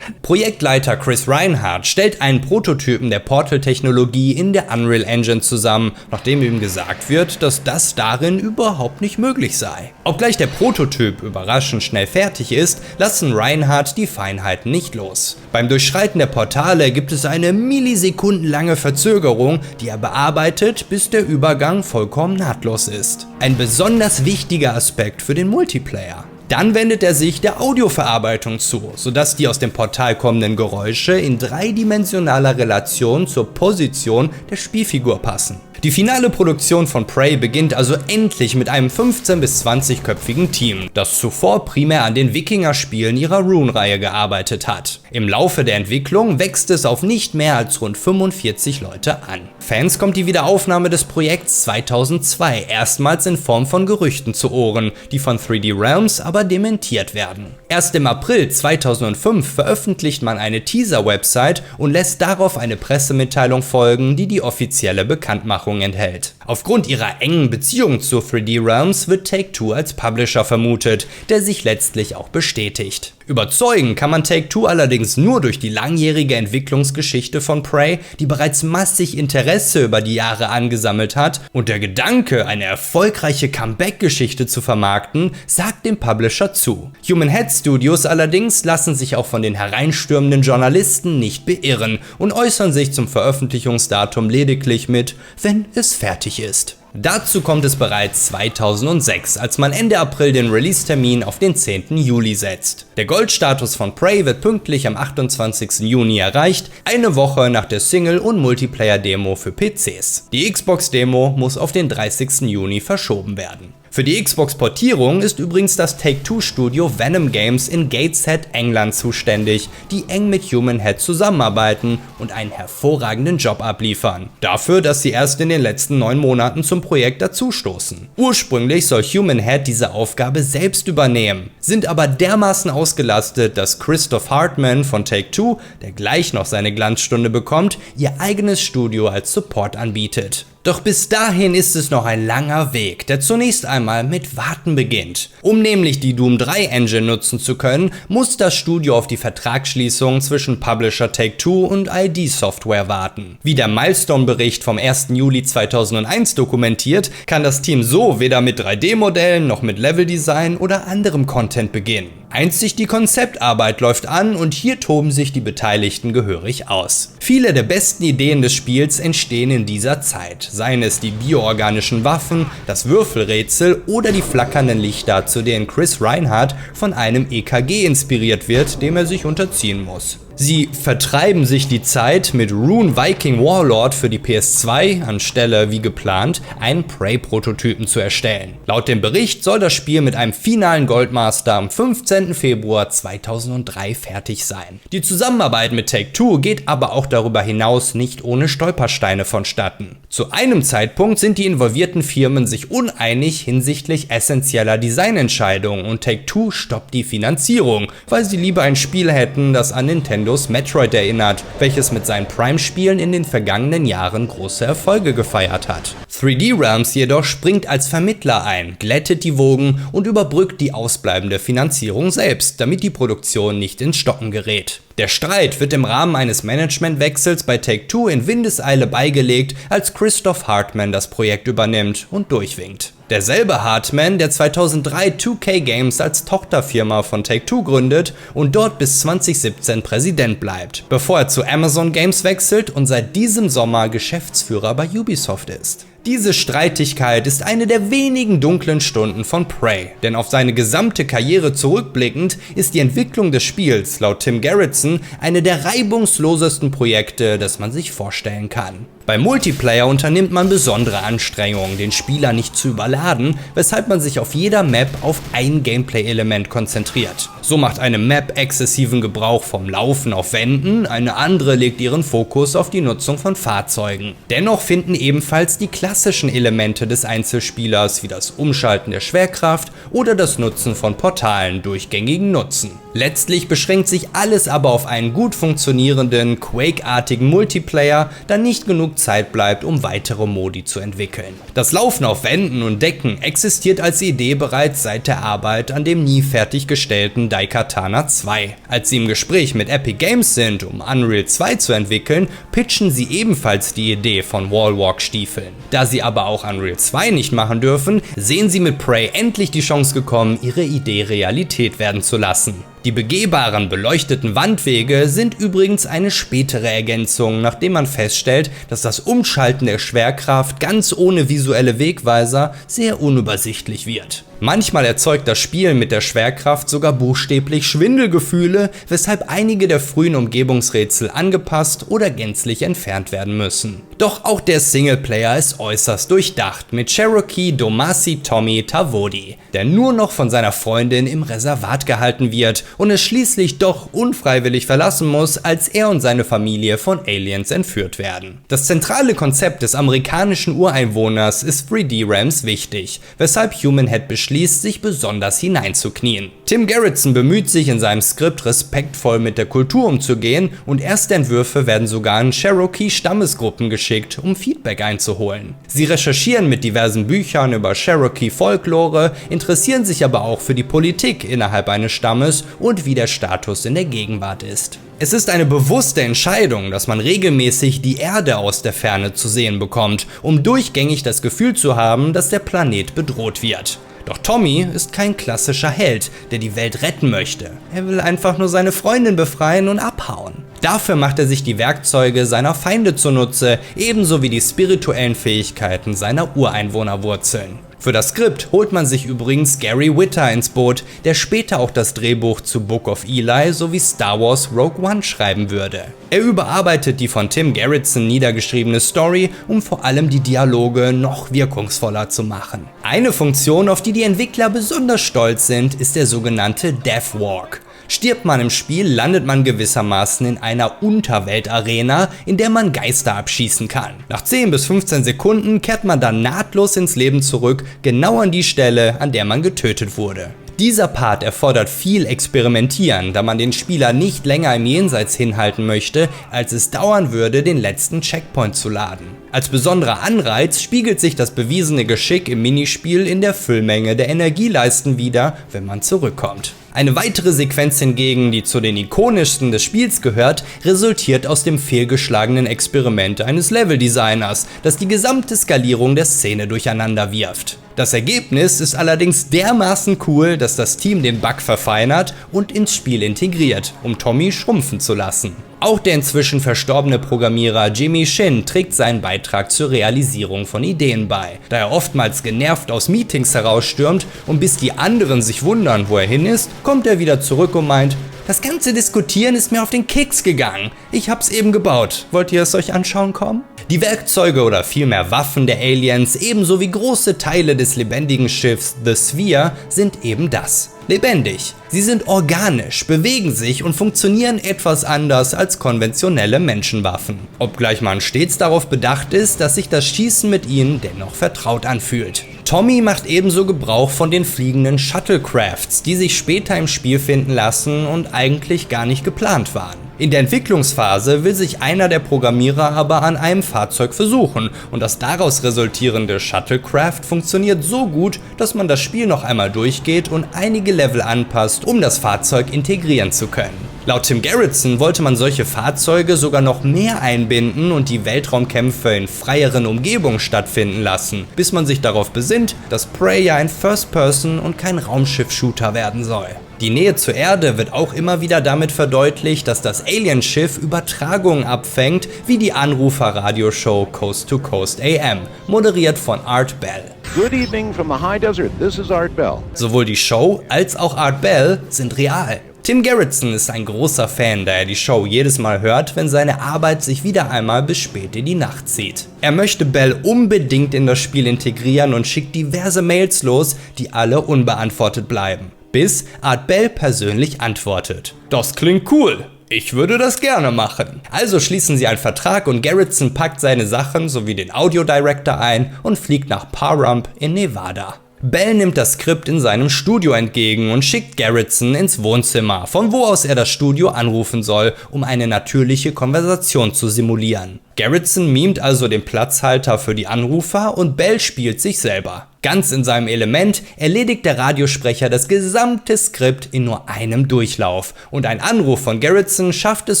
Projektleiter Chris Reinhardt stellt einen Prototypen der Portal-Technologie in der Unreal Engine zusammen, nachdem ihm gesagt wird, dass das darin überhaupt nicht möglich sei. Obgleich der Prototyp überraschend schnell fertig ist, lassen Reinhardt die Feinheiten nicht los. Beim Durchschreiten der Portale gibt es eine millisekundenlange Verzögerung, die er bearbeitet, bis der Übergang vollkommen nahtlos ist. Ein besonders wichtiger Aspekt für den Multiplayer. Dann wendet er sich der Audioverarbeitung zu, sodass die aus dem Portal kommenden Geräusche in dreidimensionaler Relation zur Position der Spielfigur passen. Die finale Produktion von Prey beginnt also endlich mit einem 15- bis 20-köpfigen Team, das zuvor primär an den Wikinger-Spielen ihrer Rune-Reihe gearbeitet hat. Im Laufe der Entwicklung wächst es auf nicht mehr als rund 45 Leute an. Fans kommt die Wiederaufnahme des Projekts 2002 erstmals in Form von Gerüchten zu Ohren, die von 3D Realms aber dementiert werden. Erst im April 2005 veröffentlicht man eine Teaser-Website und lässt darauf eine Pressemitteilung folgen, die die offizielle Bekanntmachung enthält. Aufgrund ihrer engen Beziehung zu 3D Realms wird Take-Two als Publisher vermutet, der sich letztlich auch bestätigt. Überzeugen kann man Take-Two allerdings nur durch die langjährige Entwicklungsgeschichte von Prey, die bereits massig Interesse über die Jahre angesammelt hat, und der Gedanke, eine erfolgreiche Comeback-Geschichte zu vermarkten, sagt dem Publisher zu. Human Head Studios allerdings lassen sich auch von den hereinstürmenden Journalisten nicht beirren und äußern sich zum Veröffentlichungsdatum lediglich mit "wenn es fertig ist". Dazu kommt es bereits 2006, als man Ende April den Release-Termin auf den 10. Juli setzt. Der Goldstatus von Prey wird pünktlich am 28. Juni erreicht, eine Woche nach der Single- und Multiplayer-Demo für PCs. Die Xbox-Demo muss auf den 30. Juni verschoben werden. Für die Xbox-Portierung ist übrigens das Take-Two-Studio Venom Games in Gateshead, England zuständig, die eng mit Human Head zusammenarbeiten und einen hervorragenden Job abliefern. Dafür, dass sie erst in den letzten 9 Monaten zum Projekt dazustoßen. Ursprünglich soll Human Head diese Aufgabe selbst übernehmen, sind aber dermaßen ausgelastet, dass Christoph Hartman von Take-Two, der gleich noch seine Glanzstunde bekommt, ihr eigenes Studio als Support anbietet. Doch bis dahin ist es noch ein langer Weg, der zunächst einmal mit Warten beginnt. Um nämlich die Doom 3 Engine nutzen zu können, muss das Studio auf die Vertragsschließung zwischen Publisher Take-Two und ID Software warten. Wie der Milestone-Bericht vom 1. Juli 2001 dokumentiert, kann das Team so weder mit 3D-Modellen noch mit Leveldesign oder anderem Content beginnen. Einzig die Konzeptarbeit läuft an und hier toben sich die Beteiligten gehörig aus. Viele der besten Ideen des Spiels entstehen in dieser Zeit, seien es die bioorganischen Waffen, das Würfelrätsel oder die flackernden Lichter, zu denen Chris Reinhardt von einem EKG inspiriert wird, dem er sich unterziehen muss. Sie vertreiben sich die Zeit mit Rune Viking Warlord für die PS2, anstelle, wie geplant, einen Prey-Prototypen zu erstellen. Laut dem Bericht soll das Spiel mit einem finalen Goldmaster am 15. Februar 2003 fertig sein. Die Zusammenarbeit mit Take-Two geht aber auch darüber hinaus nicht ohne Stolpersteine vonstatten. Zu einem Zeitpunkt sind die involvierten Firmen sich uneinig hinsichtlich essentieller Designentscheidungen und Take-Two stoppt die Finanzierung, weil sie lieber ein Spiel hätten, das an Nintendos Metroid erinnert, welches mit seinen Prime-Spielen in den vergangenen Jahren große Erfolge gefeiert hat. 3D Realms jedoch springt als Vermittler ein, glättet die Wogen und überbrückt die ausbleibende Finanzierung selbst, damit die Produktion nicht ins Stocken gerät. Der Streit wird im Rahmen eines Managementwechsels bei Take-Two in Windeseile beigelegt, als Christoph Hartman das Projekt übernimmt und durchwinkt. Derselbe Hartman, der 2003 2K Games als Tochterfirma von Take-Two gründet und dort bis 2017 Präsident bleibt, bevor er zu Amazon Games wechselt und seit diesem Sommer Geschäftsführer bei Ubisoft ist. Diese Streitigkeit ist eine der wenigen dunklen Stunden von Prey, denn auf seine gesamte Karriere zurückblickend ist die Entwicklung des Spiels laut Tim Gerritsen eine der reibungslosesten Projekte, das man sich vorstellen kann. Beim Multiplayer unternimmt man besondere Anstrengungen, den Spieler nicht zu überladen, weshalb man sich auf jeder Map auf ein Gameplay-Element konzentriert. So macht eine Map exzessiven Gebrauch vom Laufen auf Wänden, eine andere legt ihren Fokus auf die Nutzung von Fahrzeugen. Dennoch finden ebenfalls die klassischen Elemente des Einzelspielers wie das Umschalten der Schwerkraft oder das Nutzen von Portalen durchgängigen Nutzen. Letztlich beschränkt sich alles aber auf einen gut funktionierenden, Quake-artigen Multiplayer, da nicht genug Zeit bleibt, um weitere Modi zu entwickeln. Das Laufen auf Wänden und Decken existiert als Idee bereits seit der Arbeit an dem nie fertiggestellten Daikatana 2. Als sie im Gespräch mit Epic Games sind, um Unreal 2 zu entwickeln, pitchen sie ebenfalls die Idee von Wallwalk-Stiefeln. Da sie aber auch Unreal 2 nicht machen dürfen, sehen sie mit Prey endlich die Chance gekommen, ihre Idee Realität werden zu lassen. Die begehbaren, beleuchteten Wandwege sind übrigens eine spätere Ergänzung, nachdem man feststellt, dass das Umschalten der Schwerkraft ganz ohne visuelle Wegweiser sehr unübersichtlich wird. Manchmal erzeugt das Spiel mit der Schwerkraft sogar buchstäblich Schwindelgefühle, weshalb einige der frühen Umgebungsrätsel angepasst oder gänzlich entfernt werden müssen. Doch auch der Singleplayer ist äußerst durchdacht mit Cherokee Domasi Tommy Tavodi, der nur noch von seiner Freundin im Reservat gehalten wird und es schließlich doch unfreiwillig verlassen muss, als er und seine Familie von Aliens entführt werden. Das zentrale Konzept des amerikanischen Ureinwohners ist 3D Realms wichtig, weshalb Human Head beschließt, sich besonders hineinzuknien. Tim Gerritsen bemüht sich in seinem Skript respektvoll mit der Kultur umzugehen und erste Entwürfe werden sogar an Cherokee-Stammesgruppen geschickt, um Feedback einzuholen. Sie recherchieren mit diversen Büchern über Cherokee-Folklore, interessieren sich aber auch für die Politik innerhalb eines Stammes und wie der Status in der Gegenwart ist. Es ist eine bewusste Entscheidung, dass man regelmäßig die Erde aus der Ferne zu sehen bekommt, um durchgängig das Gefühl zu haben, dass der Planet bedroht wird. Doch Tommy ist kein klassischer Held, der die Welt retten möchte. Er will einfach nur seine Freundin befreien und abhauen. Dafür macht er sich die Werkzeuge seiner Feinde zunutze, ebenso wie die spirituellen Fähigkeiten seiner Ureinwohnerwurzeln. Für das Skript holt man sich übrigens Gary Whitta ins Boot, der später auch das Drehbuch zu Book of Eli sowie Star Wars Rogue One schreiben würde. Er überarbeitet die von Tim Gerritsen niedergeschriebene Story, um vor allem die Dialoge noch wirkungsvoller zu machen. Eine Funktion, auf die die Entwickler besonders stolz sind, ist der sogenannte Death Walk. Stirbt man im Spiel, landet man gewissermaßen in einer Unterweltarena, in der man Geister abschießen kann. Nach 10 bis 15 Sekunden kehrt man dann nahtlos ins Leben zurück, genau an die Stelle, an der man getötet wurde. Dieser Part erfordert viel Experimentieren, da man den Spieler nicht länger im Jenseits hinhalten möchte, als es dauern würde, den letzten Checkpoint zu laden. Als besonderer Anreiz spiegelt sich das bewiesene Geschick im Minispiel in der Füllmenge der Energieleisten wider, wenn man zurückkommt. Eine weitere Sequenz hingegen, die zu den ikonischsten des Spiels gehört, resultiert aus dem fehlgeschlagenen Experiment eines Leveldesigners, das die gesamte Skalierung der Szene durcheinander wirft. Das Ergebnis ist allerdings dermaßen cool, dass das Team den Bug verfeinert und ins Spiel integriert, um Tommy schrumpfen zu lassen. Auch der inzwischen verstorbene Programmierer Jimmy Shin trägt seinen Beitrag zur Realisierung von Ideen bei, da er oftmals genervt aus Meetings herausstürmt und bis die anderen sich wundern, wo er hin ist, kommt er wieder zurück und meint: Das ganze Diskutieren ist mir auf den Keks gegangen. Ich hab's eben gebaut. Wollt ihr es euch anschauen kommen? Die Werkzeuge oder vielmehr Waffen der Aliens, ebenso wie große Teile des lebendigen Schiffs The Sphere, sind eben das. Lebendig. Sie sind organisch, bewegen sich und funktionieren etwas anders als konventionelle Menschenwaffen. Obgleich man stets darauf bedacht ist, dass sich das Schießen mit ihnen dennoch vertraut anfühlt. Tommy macht ebenso Gebrauch von den fliegenden Shuttlecrafts, die sich später im Spiel finden lassen und eigentlich gar nicht geplant waren. In der Entwicklungsphase will sich einer der Programmierer aber an einem Fahrzeug versuchen und das daraus resultierende Shuttlecraft funktioniert so gut, dass man das Spiel noch einmal durchgeht und einige Level anpasst, um das Fahrzeug integrieren zu können. Laut Tim Gerritsen wollte man solche Fahrzeuge sogar noch mehr einbinden und die Weltraumkämpfe in freieren Umgebungen stattfinden lassen, bis man sich darauf besinnt, dass Prey ja ein First-Person- und kein Raumschiff-Shooter werden soll. Die Nähe zur Erde wird auch immer wieder damit verdeutlicht, dass das Alienschiff Übertragungen abfängt, wie die Anrufer-Radioshow Coast to Coast AM, moderiert von Art Bell. Good evening from the high desert. This is Art Bell. Sowohl die Show als auch Art Bell sind real. Tim Gerritsen ist ein großer Fan, da er die Show jedes Mal hört, wenn seine Arbeit sich wieder einmal bis spät in die Nacht zieht. Er möchte Bell unbedingt in das Spiel integrieren und schickt diverse Mails los, die alle unbeantwortet bleiben. Bis Art Bell persönlich antwortet: Das klingt cool. Ich würde das gerne machen. Also schließen sie einen Vertrag und Gerritsen packt seine Sachen sowie den Audio-Director ein und fliegt nach Pahrump in Nevada. Bell nimmt das Skript in seinem Studio entgegen und schickt Gerritsen ins Wohnzimmer, von wo aus er das Studio anrufen soll, um eine natürliche Konversation zu simulieren. Gerritsen mimt also den Platzhalter für die Anrufer und Bell spielt sich selber. Ganz in seinem Element erledigt der Radiosprecher das gesamte Skript in nur einem Durchlauf und ein Anruf von Gerritsen schafft es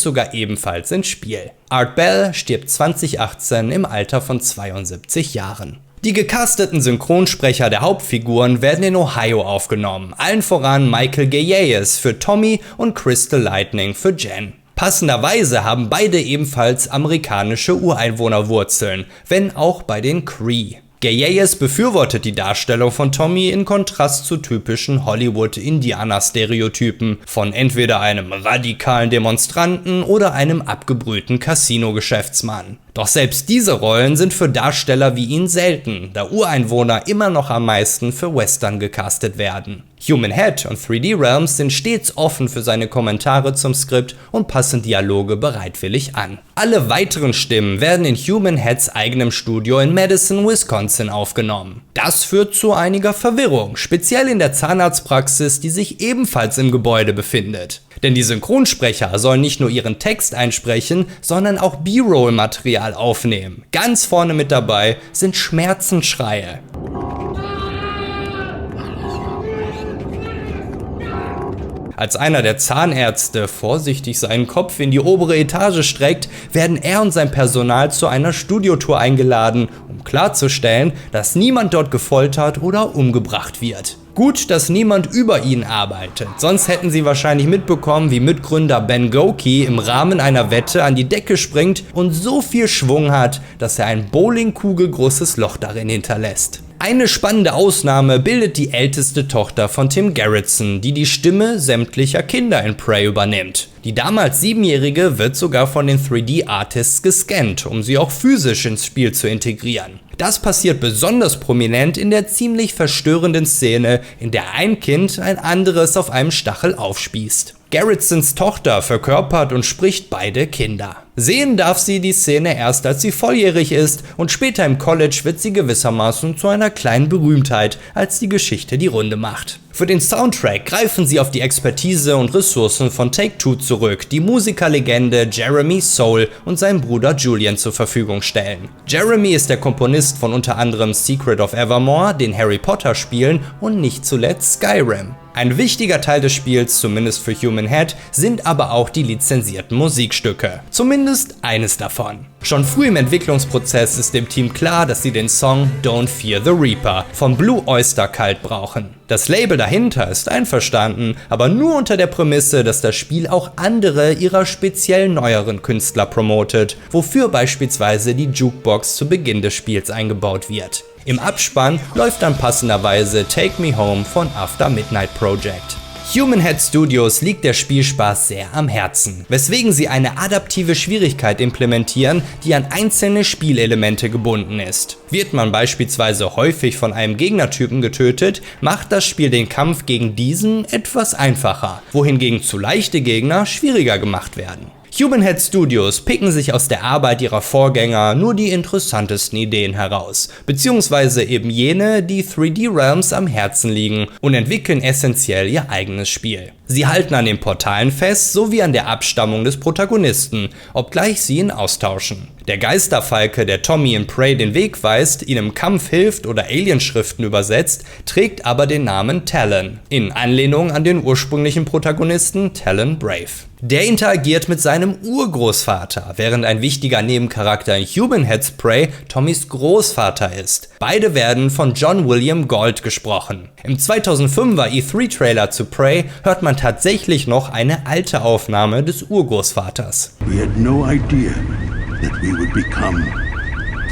sogar ebenfalls ins Spiel. Art Bell stirbt 2018 im Alter von 72 Jahren. Die gecasteten Synchronsprecher der Hauptfiguren werden in Ohio aufgenommen, allen voran Michael Gayes für Tommy und Crystal Lightning für Jen. Passenderweise haben beide ebenfalls amerikanische Ureinwohnerwurzeln, wenn auch bei den Cree. Gayes befürwortet die Darstellung von Tommy in Kontrast zu typischen Hollywood-Indianer-Stereotypen von entweder einem radikalen Demonstranten oder einem abgebrühten Casino-Geschäftsmann. Doch selbst diese Rollen sind für Darsteller wie ihn selten, da Ureinwohner immer noch am meisten für Western gecastet werden. Human Head und 3D Realms sind stets offen für seine Kommentare zum Skript und passen Dialoge bereitwillig an. Alle weiteren Stimmen werden in Human Heads eigenem Studio in Madison, Wisconsin aufgenommen. Das führt zu einiger Verwirrung, speziell in der Zahnarztpraxis, die sich ebenfalls im Gebäude befindet. Denn die Synchronsprecher sollen nicht nur ihren Text einsprechen, sondern auch B-Roll-Material aufnehmen. Ganz vorne mit dabei sind Schmerzensschreie. Als einer der Zahnärzte vorsichtig seinen Kopf in die obere Etage streckt, werden er und sein Personal zu einer Studiotour eingeladen, um klarzustellen, dass niemand dort gefoltert oder umgebracht wird. Gut, dass niemand über ihn arbeitet, sonst hätten sie wahrscheinlich mitbekommen, wie Mitgründer Ben Goki im Rahmen einer Wette an die Decke springt und so viel Schwung hat, dass er ein bowlingkugelgroßes Loch darin hinterlässt. Eine spannende Ausnahme bildet die älteste Tochter von Tim Gerritsen, die die Stimme sämtlicher Kinder in Prey übernimmt. Die damals 7-Jährige wird sogar von den 3D-Artists gescannt, um sie auch physisch ins Spiel zu integrieren. Das passiert besonders prominent in der ziemlich verstörenden Szene, in der ein Kind ein anderes auf einem Stachel aufspießt. Garrettsons Tochter verkörpert und spricht beide Kinder. Sehen darf sie die Szene erst, als sie volljährig ist, und später im College wird sie gewissermaßen zu einer kleinen Berühmtheit, als die Geschichte die Runde macht. Für den Soundtrack greifen sie auf die Expertise und Ressourcen von Take-Two zurück, die Musikerlegende Jeremy Soule und seinen Bruder Julian zur Verfügung stellen. Jeremy ist der Komponist von unter anderem Secret of Evermore, den Harry Potter Spielen und nicht zuletzt Skyrim. Ein wichtiger Teil des Spiels, zumindest für Human Head, sind aber auch die lizenzierten Musikstücke. Zumindest eines davon. Schon früh im Entwicklungsprozess ist dem Team klar, dass sie den Song Don't Fear the Reaper von Blue Oyster Cult brauchen. Das Label dahinter ist einverstanden, aber nur unter der Prämisse, dass das Spiel auch andere ihrer speziell neueren Künstler promotet, wofür beispielsweise die Jukebox zu Beginn des Spiels eingebaut wird. Im Abspann läuft dann passenderweise Take Me Home von After Midnight Project. Human Head Studios liegt der Spielspaß sehr am Herzen, weswegen sie eine adaptive Schwierigkeit implementieren, die an einzelne Spielelemente gebunden ist. Wird man beispielsweise häufig von einem Gegnertypen getötet, macht das Spiel den Kampf gegen diesen etwas einfacher, wohingegen zu leichte Gegner schwieriger gemacht werden. Human Head Studios picken sich aus der Arbeit ihrer Vorgänger nur die interessantesten Ideen heraus, beziehungsweise eben jene, die 3D Realms am Herzen liegen, und entwickeln essentiell ihr eigenes Spiel. Sie halten an den Portalen fest, sowie an der Abstammung des Protagonisten, obgleich sie ihn austauschen. Der Geisterfalke, der Tommy in Prey den Weg weist, ihm im Kampf hilft oder Alienschriften übersetzt, trägt aber den Namen Talon, in Anlehnung an den ursprünglichen Protagonisten Talon Brave. Der interagiert mit seinem Urgroßvater, während ein wichtiger Nebencharakter in Human Head's Prey Tommys Großvater ist. Beide werden von John William Gault gesprochen. Im 2005er E3-Trailer zu Prey hört man tatsächlich noch eine alte Aufnahme des Urgroßvaters. We had no idea that we would become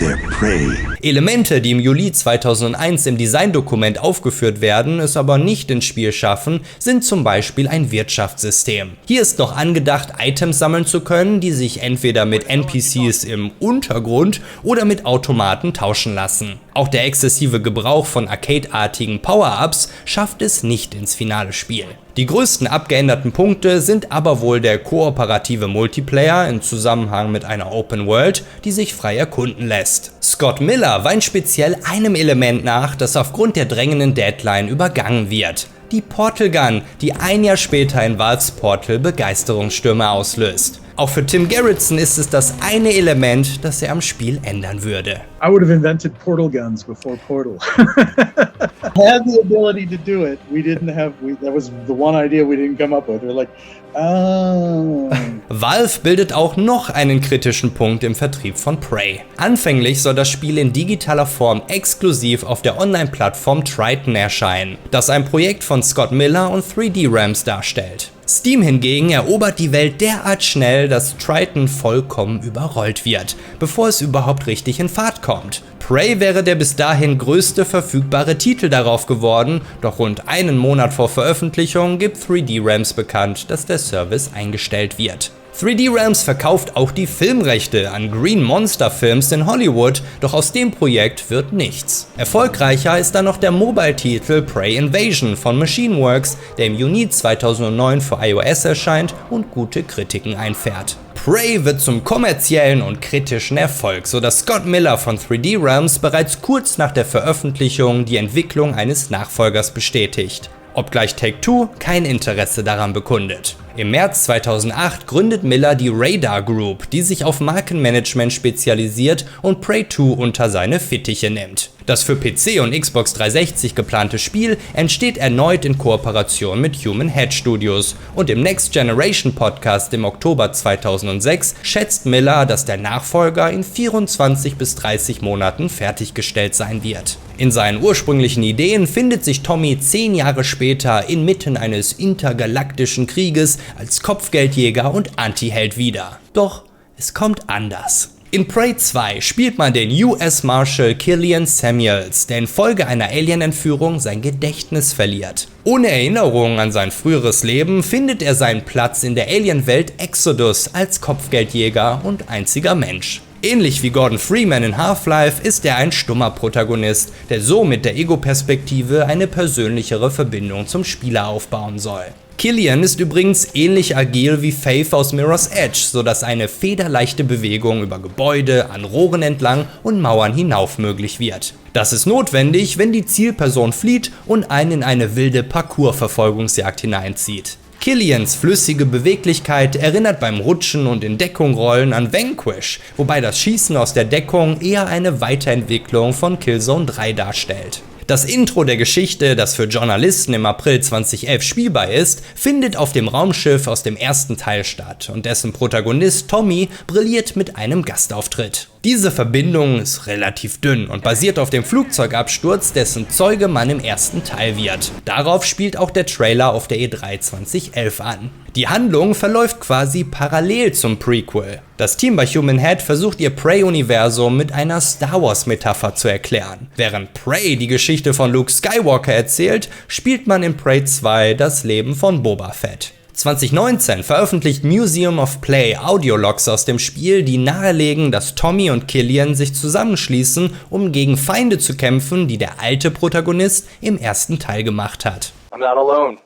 their prey. Elemente, die im Juli 2001 im Designdokument aufgeführt werden, es aber nicht ins Spiel schaffen, sind zum Beispiel ein Wirtschaftssystem. Hier ist noch angedacht, Items sammeln zu können, die sich entweder mit NPCs im Untergrund oder mit Automaten tauschen lassen. Auch der exzessive Gebrauch von Arcade-artigen Power-Ups schafft es nicht ins finale Spiel. Die größten abgeänderten Punkte sind aber wohl der kooperative Multiplayer im Zusammenhang mit einer Open World, die sich frei erkunden lässt. Scott Miller weint speziell einem Element nach, das aufgrund der drängenden Deadline übergangen wird: die Portal Gun, die ein Jahr später in Valves Portal Begeisterungsstürme auslöst. Auch für Tim Garrettson ist es das eine Element, das er am Spiel ändern würde. I would have invented portal guns before Portal. I had the ability to do it. We didn't have. That was the one idea we didn't come up with. We're like, oh. Valve bildet auch noch einen kritischen Punkt im Vertrieb von Prey. Anfänglich soll das Spiel in digitaler Form exklusiv auf der Online-Plattform Triton erscheinen, das ein Projekt von Scott Miller und 3D Realms darstellt. Steam hingegen erobert die Welt derart schnell, dass Triton vollkommen überrollt wird, bevor es überhaupt richtig in Fahrt kommt. Prey wäre der bis dahin größte verfügbare Titel darauf geworden, doch rund einen Monat vor Veröffentlichung gibt 3D Realms bekannt, dass der Service eingestellt wird. 3D Realms verkauft auch die Filmrechte an Green Monster Films in Hollywood, doch aus dem Projekt wird nichts. Erfolgreicher ist dann noch der Mobile-Titel Prey Invasion von Machineworks, der im Juni 2009 für iOS erscheint und gute Kritiken einfährt. Prey wird zum kommerziellen und kritischen Erfolg, sodass Scott Miller von 3D Realms bereits kurz nach der Veröffentlichung die Entwicklung eines Nachfolgers bestätigt, obgleich Take-Two kein Interesse daran bekundet. Im März 2008 gründet Miller die Radar Group, die sich auf Markenmanagement spezialisiert und Prey 2 unter seine Fittiche nimmt. Das für PC und Xbox 360 geplante Spiel entsteht erneut in Kooperation mit Human Head Studios, und im Next Generation Podcast im Oktober 2006 schätzt Miller, dass der Nachfolger in 24 bis 30 Monaten fertiggestellt sein wird. In seinen ursprünglichen Ideen findet sich Tommy 10 Jahre später inmitten eines intergalaktischen Krieges als Kopfgeldjäger und Antiheld wieder. Doch es kommt anders. In Prey 2 spielt man den US Marshal Killian Samuels, der infolge einer Alien-Entführung sein Gedächtnis verliert. Ohne Erinnerungen an sein früheres Leben findet er seinen Platz in der Alien-Welt Exodus als Kopfgeldjäger und einziger Mensch. Ähnlich wie Gordon Freeman in Half-Life ist er ein stummer Protagonist, der so mit der Ego-Perspektive eine persönlichere Verbindung zum Spieler aufbauen soll. Killian ist übrigens ähnlich agil wie Faith aus Mirror's Edge, sodass eine federleichte Bewegung über Gebäude, an Rohren entlang und Mauern hinauf möglich wird. Das ist notwendig, wenn die Zielperson flieht und einen in eine wilde Parkour-Verfolgungsjagd hineinzieht. Killians flüssige Beweglichkeit erinnert beim Rutschen und in Deckung rollen an Vanquish, wobei das Schießen aus der Deckung eher eine Weiterentwicklung von Killzone 3 darstellt. Das Intro der Geschichte, das für Journalisten im April 2011 spielbar ist, findet auf dem Raumschiff aus dem ersten Teil statt und dessen Protagonist Tommy brilliert mit einem Gastauftritt. Diese Verbindung ist relativ dünn und basiert auf dem Flugzeugabsturz, dessen Zeuge man im ersten Teil wird. Darauf spielt auch der Trailer auf der E3 2011 an. Die Handlung verläuft quasi parallel zum Prequel. Das Team bei Human Head versucht ihr Prey-Universum mit einer Star Wars-Metapher zu erklären. Während Prey die Geschichte von Luke Skywalker erzählt, spielt man in Prey 2 das Leben von Boba Fett. 2019 veröffentlicht Museum of Play Audiologs aus dem Spiel, die nahelegen, dass Tommy und Killian sich zusammenschließen, um gegen Feinde zu kämpfen, die der alte Protagonist im ersten Teil gemacht hat. I'm not alone.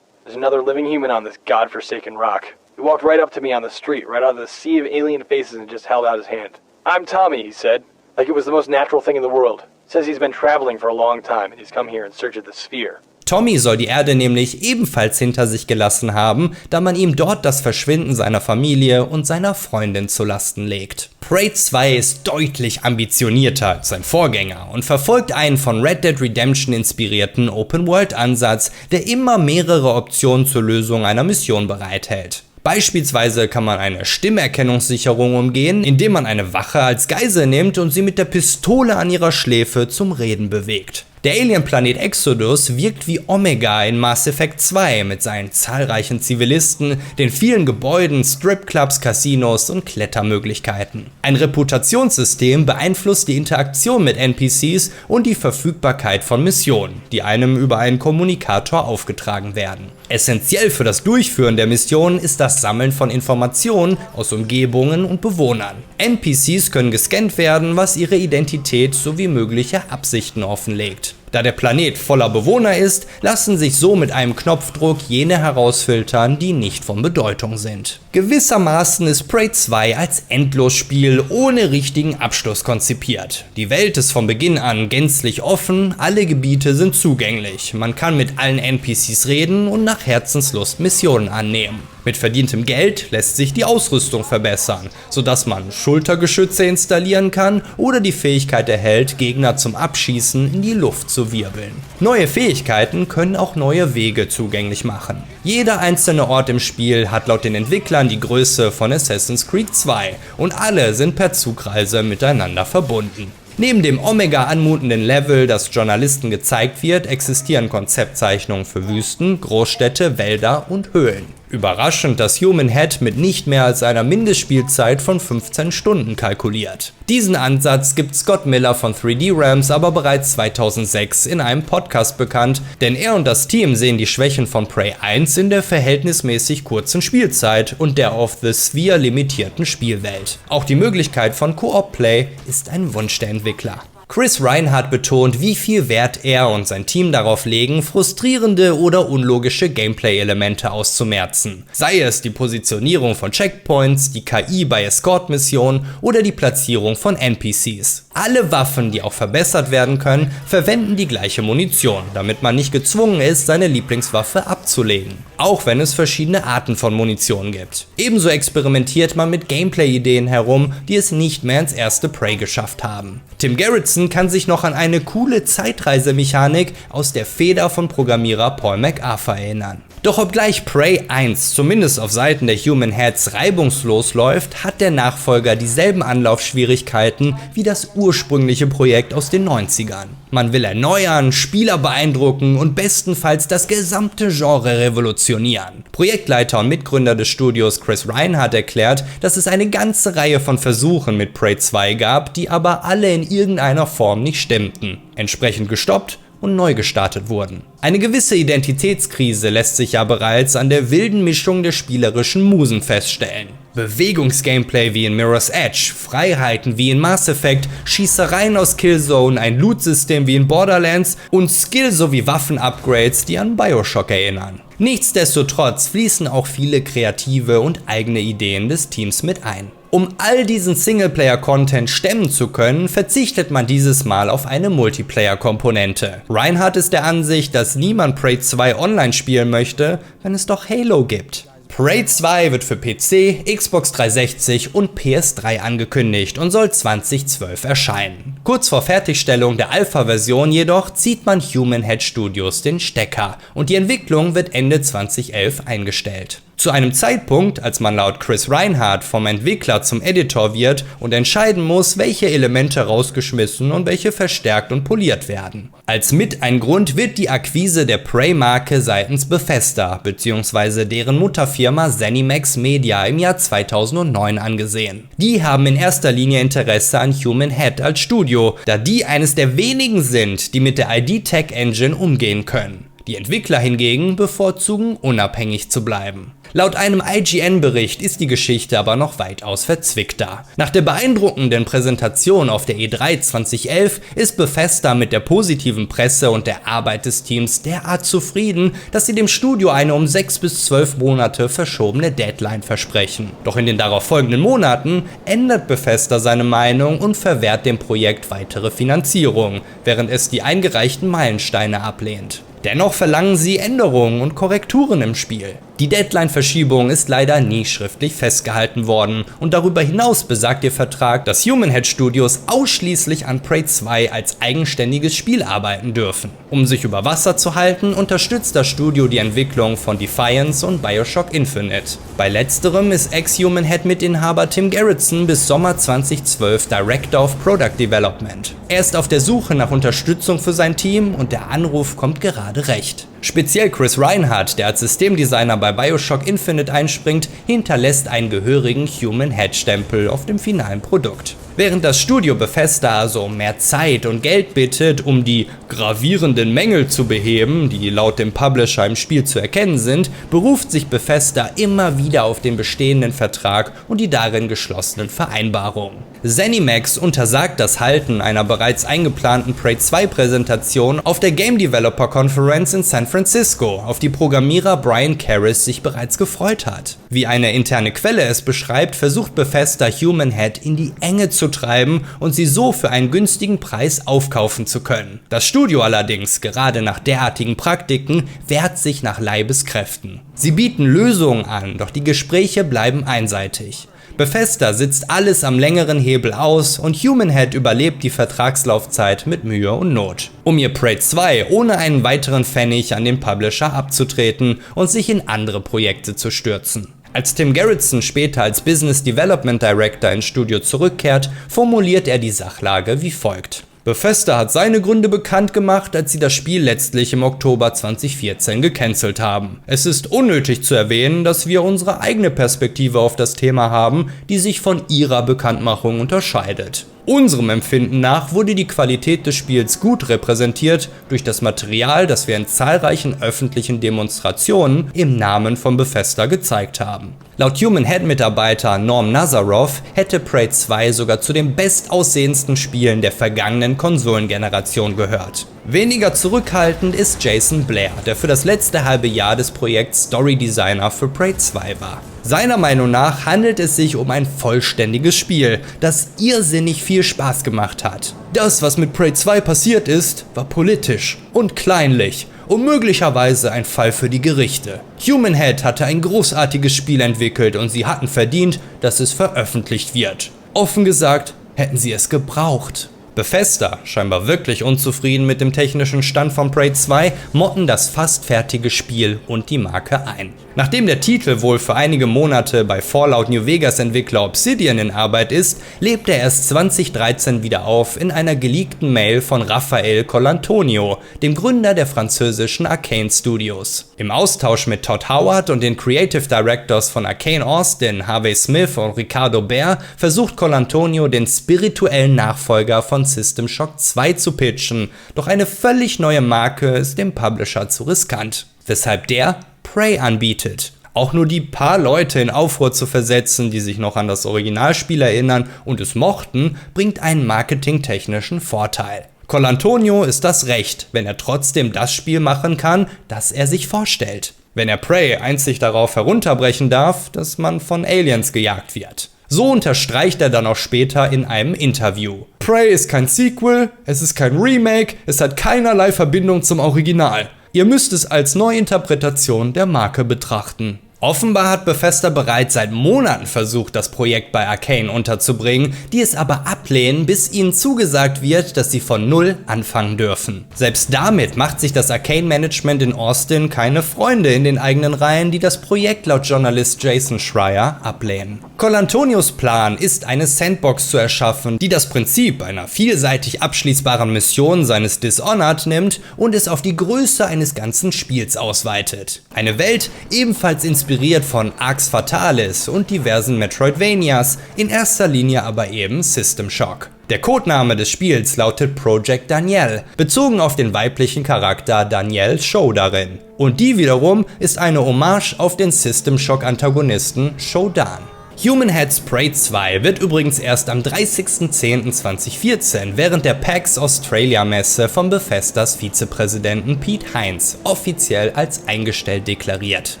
There's another living human on this godforsaken rock. He walked right up to me on the street, right out of the sea of alien faces, and just held out his hand. I'm Tommy, he said, like it was the most natural thing in the world. Says he's been traveling for a long time, and he's come here in search of the sphere. Tommy soll die Erde nämlich ebenfalls hinter sich gelassen haben, da man ihm dort das Verschwinden seiner Familie und seiner Freundin zu Lasten legt. Prey 2 ist deutlich ambitionierter als sein Vorgänger und verfolgt einen von Red Dead Redemption inspirierten Open-World-Ansatz, der immer mehrere Optionen zur Lösung einer Mission bereithält. Beispielsweise kann man eine Stimmerkennungssicherung umgehen, indem man eine Wache als Geisel nimmt und sie mit der Pistole an ihrer Schläfe zum Reden bewegt. Der Alien-Planet Exodus wirkt wie Omega in Mass Effect 2 mit seinen zahlreichen Zivilisten, den vielen Gebäuden, Stripclubs, Casinos und Klettermöglichkeiten. Ein Reputationssystem beeinflusst die Interaktion mit NPCs und die Verfügbarkeit von Missionen, die einem über einen Kommunikator aufgetragen werden. Essentiell für das Durchführen der Missionen ist das Sammeln von Informationen aus Umgebungen und Bewohnern. NPCs können gescannt werden, was ihre Identität sowie mögliche Absichten offenlegt. Da der Planet voller Bewohner ist, lassen sich so mit einem Knopfdruck jene herausfiltern, die nicht von Bedeutung sind. Gewissermaßen ist Prey 2 als Endlosspiel ohne richtigen Abschluss konzipiert. Die Welt ist von Beginn an gänzlich offen, alle Gebiete sind zugänglich, man kann mit allen NPCs reden und nach Herzenslust Missionen annehmen. Mit verdientem Geld lässt sich die Ausrüstung verbessern, sodass man Schultergeschütze installieren kann oder die Fähigkeit erhält, Gegner zum Abschießen in die Luft zu wirbeln. Neue Fähigkeiten können auch neue Wege zugänglich machen. Jeder einzelne Ort im Spiel hat laut den Entwicklern die Größe von Assassin's Creed 2 und alle sind per Zugreise miteinander verbunden. Neben dem Omega anmutenden Level, das Journalisten gezeigt wird, existieren Konzeptzeichnungen für Wüsten, Großstädte, Wälder und Höhlen. Überraschend, dass Human Head mit nicht mehr als einer Mindestspielzeit von 15 Stunden kalkuliert. Diesen Ansatz gibt Scott Miller von 3D Realms aber bereits 2006 in einem Podcast bekannt, denn er und das Team sehen die Schwächen von Prey 1 in der verhältnismäßig kurzen Spielzeit und der auf The Sphere limitierten Spielwelt. Auch die Möglichkeit von Co-op-Play ist ein Wunsch der Entwickler. Chris Reinhardt betont, wie viel Wert er und sein Team darauf legen, frustrierende oder unlogische Gameplay-Elemente auszumerzen. Sei es die Positionierung von Checkpoints, die KI bei Escort-Missionen oder die Platzierung von NPCs. Alle Waffen, die auch verbessert werden können, verwenden die gleiche Munition, damit man nicht gezwungen ist, seine Lieblingswaffe abzulegen. Auch wenn es verschiedene Arten von Munition gibt. Ebenso experimentiert man mit Gameplay-Ideen herum, die es nicht mehr ins erste Prey geschafft haben. Tim Gerritsen kann sich noch an eine coole Zeitreisemechanik aus der Feder von Programmierer Paul McArthur erinnern. Doch obgleich Prey 1 zumindest auf Seiten der Human Heads reibungslos läuft, hat der Nachfolger dieselben Anlaufschwierigkeiten wie das ursprüngliche Projekt aus den 90ern. Man will erneuern, Spieler beeindrucken und bestenfalls das gesamte Genre revolutionieren. Projektleiter und Mitgründer des Studios Chris Reinhardt erklärt, dass es eine ganze Reihe von Versuchen mit Prey 2 gab, die aber alle in irgendeiner Form nicht stimmten. Entsprechend gestoppt und neu gestartet wurden. Eine gewisse Identitätskrise lässt sich ja bereits an der wilden Mischung der spielerischen Musen feststellen. Bewegungsgameplay wie in Mirror's Edge, Freiheiten wie in Mass Effect, Schießereien aus Killzone, ein Loot-System wie in Borderlands und Skill- sowie Waffen-Upgrades, die an Bioshock erinnern. Nichtsdestotrotz fließen auch viele kreative und eigene Ideen des Teams mit ein. Um all diesen Singleplayer-Content stemmen zu können, verzichtet man dieses Mal auf eine Multiplayer-Komponente. Reinhardt ist der Ansicht, dass niemand Prey 2 online spielen möchte, wenn es doch Halo gibt. Prey 2 wird für PC, Xbox 360 und PS3 angekündigt und soll 2012 erscheinen. Kurz vor Fertigstellung der Alpha-Version jedoch zieht man Human Head Studios den Stecker und die Entwicklung wird Ende 2011 eingestellt. Zu einem Zeitpunkt, als man laut Chris Reinhardt vom Entwickler zum Editor wird und entscheiden muss, welche Elemente rausgeschmissen und welche verstärkt und poliert werden. Als mit ein Grund wird die Akquise der Prey-Marke seitens Bethesda bzw. deren Mutterfirma ZeniMax Media im Jahr 2009 angesehen. Die haben in erster Linie Interesse an Human Head als Studio, da die eines der wenigen sind, die mit der ID Tech Engine umgehen können. Die Entwickler hingegen bevorzugen, unabhängig zu bleiben. Laut einem IGN-Bericht ist die Geschichte aber noch weitaus verzwickter. Nach der beeindruckenden Präsentation auf der E3 2011 ist Bethesda mit der positiven Presse und der Arbeit des Teams derart zufrieden, dass sie dem Studio eine um 6 bis 12 Monate verschobene Deadline versprechen. Doch in den darauf folgenden Monaten ändert Bethesda seine Meinung und verwehrt dem Projekt weitere Finanzierung, während es die eingereichten Meilensteine ablehnt. Dennoch verlangen sie Änderungen und Korrekturen im Spiel. Die Deadline-Verschiebung ist leider nie schriftlich festgehalten worden und darüber hinaus besagt ihr Vertrag, dass Human Head Studios ausschließlich an Prey 2 als eigenständiges Spiel arbeiten dürfen. Um sich über Wasser zu halten, unterstützt das Studio die Entwicklung von Defiance und Bioshock Infinite. Bei letzterem ist Ex-Human Head Mitinhaber Tim Gerritsen bis Sommer 2012 Director of Product Development. Er ist auf der Suche nach Unterstützung für sein Team und der Anruf kommt gerade recht. Speziell Chris Reinhardt, der als Systemdesigner bei Bioshock Infinite einspringt, hinterlässt einen gehörigen Human Head Stempel auf dem finalen Produkt. Während das Studio Bethesda also um mehr Zeit und Geld bittet, um die gravierenden Mängel zu beheben, die laut dem Publisher im Spiel zu erkennen sind, beruft sich Bethesda immer wieder auf den bestehenden Vertrag und die darin geschlossenen Vereinbarungen. ZeniMax untersagt das Halten einer bereits eingeplanten Prey 2 Präsentation auf der Game Developer Conference in San Francisco, auf die Programmierer Brian Karras sich bereits gefreut hat. Wie eine interne Quelle es beschreibt, versucht Bethesda Human Head in die Enge zu treiben und sie so für einen günstigen Preis aufkaufen zu können. Das Studio allerdings, gerade nach derartigen Praktiken, wehrt sich nach Leibeskräften. Sie bieten Lösungen an, doch die Gespräche bleiben einseitig. Bethesda sitzt alles am längeren Hebel aus und Human Head überlebt die Vertragslaufzeit mit Mühe und Not, um ihr Prey 2 ohne einen weiteren Pfennig an den Publisher abzutreten und sich in andere Projekte zu stürzen. Als Tim Gerritsen später als Business Development Director ins Studio zurückkehrt, formuliert er die Sachlage wie folgt. Bethesda hat seine Gründe bekannt gemacht, als sie das Spiel letztlich im Oktober 2014 gecancelt haben. Es ist unnötig zu erwähnen, dass wir unsere eigene Perspektive auf das Thema haben, die sich von ihrer Bekanntmachung unterscheidet. Unserem Empfinden nach wurde die Qualität des Spiels gut repräsentiert durch das Material, das wir in zahlreichen öffentlichen Demonstrationen im Namen von Bethesda gezeigt haben. Laut Human Head Mitarbeiter Norm Nazarov hätte Prey 2 sogar zu den bestaussehendsten Spielen der vergangenen Konsolengeneration gehört. Weniger zurückhaltend ist Jason Blair, der für das letzte halbe Jahr des Projekts Story Designer für Prey 2 war. Seiner Meinung nach handelt es sich um ein vollständiges Spiel, das irrsinnig viel Spaß gemacht hat. Das, was mit Prey 2 passiert ist, war politisch und kleinlich und möglicherweise ein Fall für die Gerichte. Human Head hatte ein großartiges Spiel entwickelt und sie hatten verdient, dass es veröffentlicht wird. Offen gesagt, hätten sie es gebraucht. Bethesda, scheinbar wirklich unzufrieden mit dem technischen Stand von Prey 2, motten das fast fertige Spiel und die Marke ein. Nachdem der Titel wohl für einige Monate bei Fallout New Vegas Entwickler Obsidian in Arbeit ist, lebt er erst 2013 wieder auf in einer geleakten Mail von Raphael Colantonio, dem Gründer der französischen Arcane Studios. Im Austausch mit Todd Howard und den Creative Directors von Arcane Austin, Harvey Smith und Ricardo Baer, versucht Colantonio den spirituellen Nachfolger von System Shock 2 zu pitchen, doch eine völlig neue Marke ist dem Publisher zu riskant, weshalb der Prey anbietet. Auch nur die paar Leute in Aufruhr zu versetzen, die sich noch an das Originalspiel erinnern und es mochten, bringt einen marketingtechnischen Vorteil. Colantonio ist das recht, wenn er trotzdem das Spiel machen kann, das er sich vorstellt. Wenn er Prey einzig darauf herunterbrechen darf, dass man von Aliens gejagt wird. So unterstreicht er dann auch später in einem Interview. Prey ist kein Sequel, es ist kein Remake, es hat keinerlei Verbindung zum Original. Ihr müsst es als Neuinterpretation der Marke betrachten. Offenbar hat Bethesda bereits seit Monaten versucht, das Projekt bei Arcane unterzubringen, die es aber ablehnen, bis ihnen zugesagt wird, dass sie von Null anfangen dürfen. Selbst damit macht sich das Arcane-Management in Austin keine Freunde in den eigenen Reihen, die das Projekt laut Journalist Jason Schreier ablehnen. Colantonios Plan ist, eine Sandbox zu erschaffen, die das Prinzip einer vielseitig abschließbaren Mission seines Dishonored nimmt und es auf die Größe eines ganzen Spiels ausweitet. Eine Welt, ebenfalls inspiriert von Arx Fatalis und diversen Metroidvanias, in erster Linie aber eben System Shock. Der Codename des Spiels lautet Project Danielle, bezogen auf den weiblichen Charakter Danielle Show-Darin. Und die wiederum ist eine Hommage auf den System Shock-Antagonisten Shodan. Human Heads Prey 2 wird übrigens erst am 30.10.2014 während der PAX Australia Messe von Bethesdas Vizepräsidenten Pete Hines offiziell als eingestellt deklariert.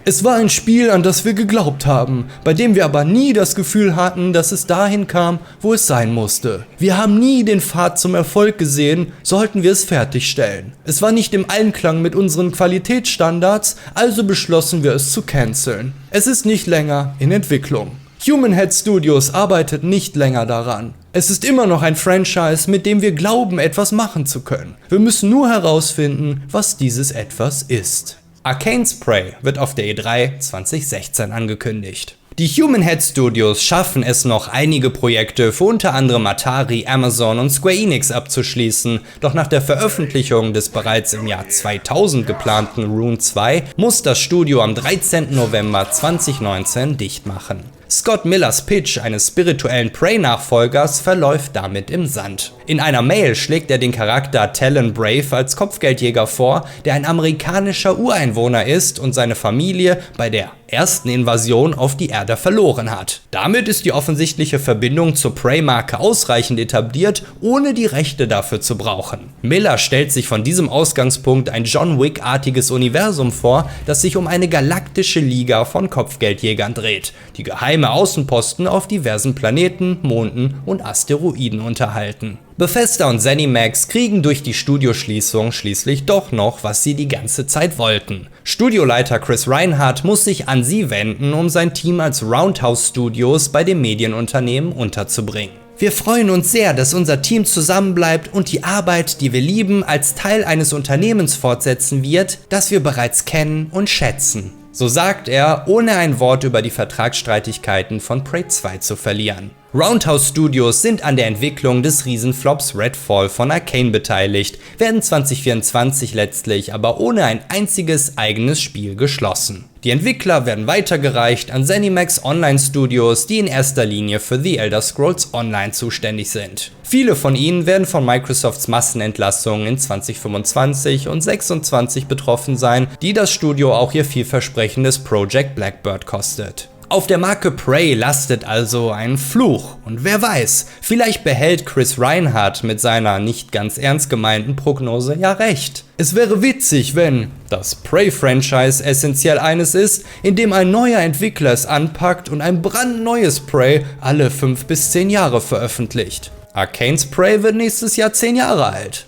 Es war ein Spiel, an das wir geglaubt haben, bei dem wir aber nie das Gefühl hatten, dass es dahin kam, wo es sein musste. Wir haben nie den Pfad zum Erfolg gesehen, sollten wir es fertigstellen. Es war nicht im Einklang mit unseren Qualitätsstandards, also beschlossen wir es zu canceln. Es ist nicht länger in Entwicklung. Human Head Studios arbeitet nicht länger daran. Es ist immer noch ein Franchise, mit dem wir glauben, etwas machen zu können. Wir müssen nur herausfinden, was dieses Etwas ist. Arcane's Prey wird auf der E3 2016 angekündigt. Die Human Head Studios schaffen es noch, einige Projekte für unter anderem Atari, Amazon und Square Enix abzuschließen, doch nach der Veröffentlichung des bereits im Jahr 2000 geplanten Rune 2 muss das Studio am 13. November 2019 dicht machen. Scott Millers Pitch eines spirituellen Prey-Nachfolgers verläuft damit im Sand. In einer Mail schlägt er den Charakter Talon Brave als Kopfgeldjäger vor, der ein amerikanischer Ureinwohner ist und seine Familie bei der ersten Invasion auf die Erde verloren hat. Damit ist die offensichtliche Verbindung zur Prey-Marke ausreichend etabliert, ohne die Rechte dafür zu brauchen. Miller stellt sich von diesem Ausgangspunkt ein John Wick-artiges Universum vor, das sich um eine galaktische Liga von Kopfgeldjägern dreht, die geheime Außenposten auf diversen Planeten, Monden und Asteroiden unterhalten. Bethesda und ZeniMax kriegen durch die Studioschließung schließlich doch noch, was sie die ganze Zeit wollten. Studioleiter Chris Reinhardt muss sich an sie wenden, um sein Team als Roundhouse Studios bei dem Medienunternehmen unterzubringen. Wir freuen uns sehr, dass unser Team zusammenbleibt und die Arbeit, die wir lieben, als Teil eines Unternehmens fortsetzen wird, das wir bereits kennen und schätzen. So sagt er, ohne ein Wort über die Vertragsstreitigkeiten von Prey 2 zu verlieren. Roundhouse Studios sind an der Entwicklung des Riesenflops Redfall von Arcane beteiligt, werden 2024 letztlich aber ohne ein einziges eigenes Spiel geschlossen. Die Entwickler werden weitergereicht an ZeniMax Online Studios, die in erster Linie für The Elder Scrolls Online zuständig sind. Viele von ihnen werden von Microsofts Massenentlassungen in 2025 und 2026 betroffen sein, die das Studio auch ihr vielversprechendes Project Blackbird kostet. Auf der Marke Prey lastet also ein Fluch und wer weiß, vielleicht behält Chris Reinhardt mit seiner nicht ganz ernst gemeinten Prognose ja recht. Es wäre witzig, wenn das Prey-Franchise essentiell eines ist, in dem ein neuer Entwickler es anpackt und ein brandneues Prey alle 5 bis 10 Jahre veröffentlicht. Arcane's Prey wird nächstes Jahr 10 Jahre alt.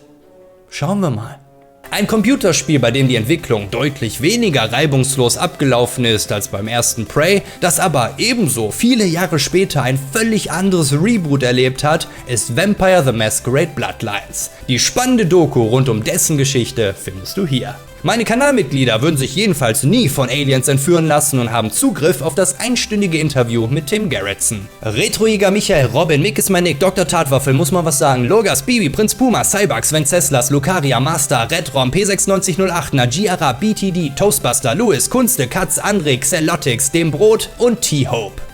Schauen wir mal. Ein Computerspiel, bei dem die Entwicklung deutlich weniger reibungslos abgelaufen ist als beim ersten Prey, das aber ebenso viele Jahre später ein völlig anderes Reboot erlebt hat, ist Vampire the Masquerade Bloodlines. Die spannende Doku rund um dessen Geschichte findest du hier. Meine Kanalmitglieder würden sich jedenfalls nie von Aliens entführen lassen und haben Zugriff auf das einstündige Interview mit Tim Gerritsen. Retroiger Michael, Robin, Mick ist mein Nick, Dr. Tatwaffel, muss man was sagen, Logas, Bibi, Prinz Puma, Cybugs, Venceslas, Lucaria, Master, Redrom, P9608, Najee Arab, BTD, Toastbuster, Louis, Kunste, Katz, André, Xelotix, Dem Brot und T-Hope.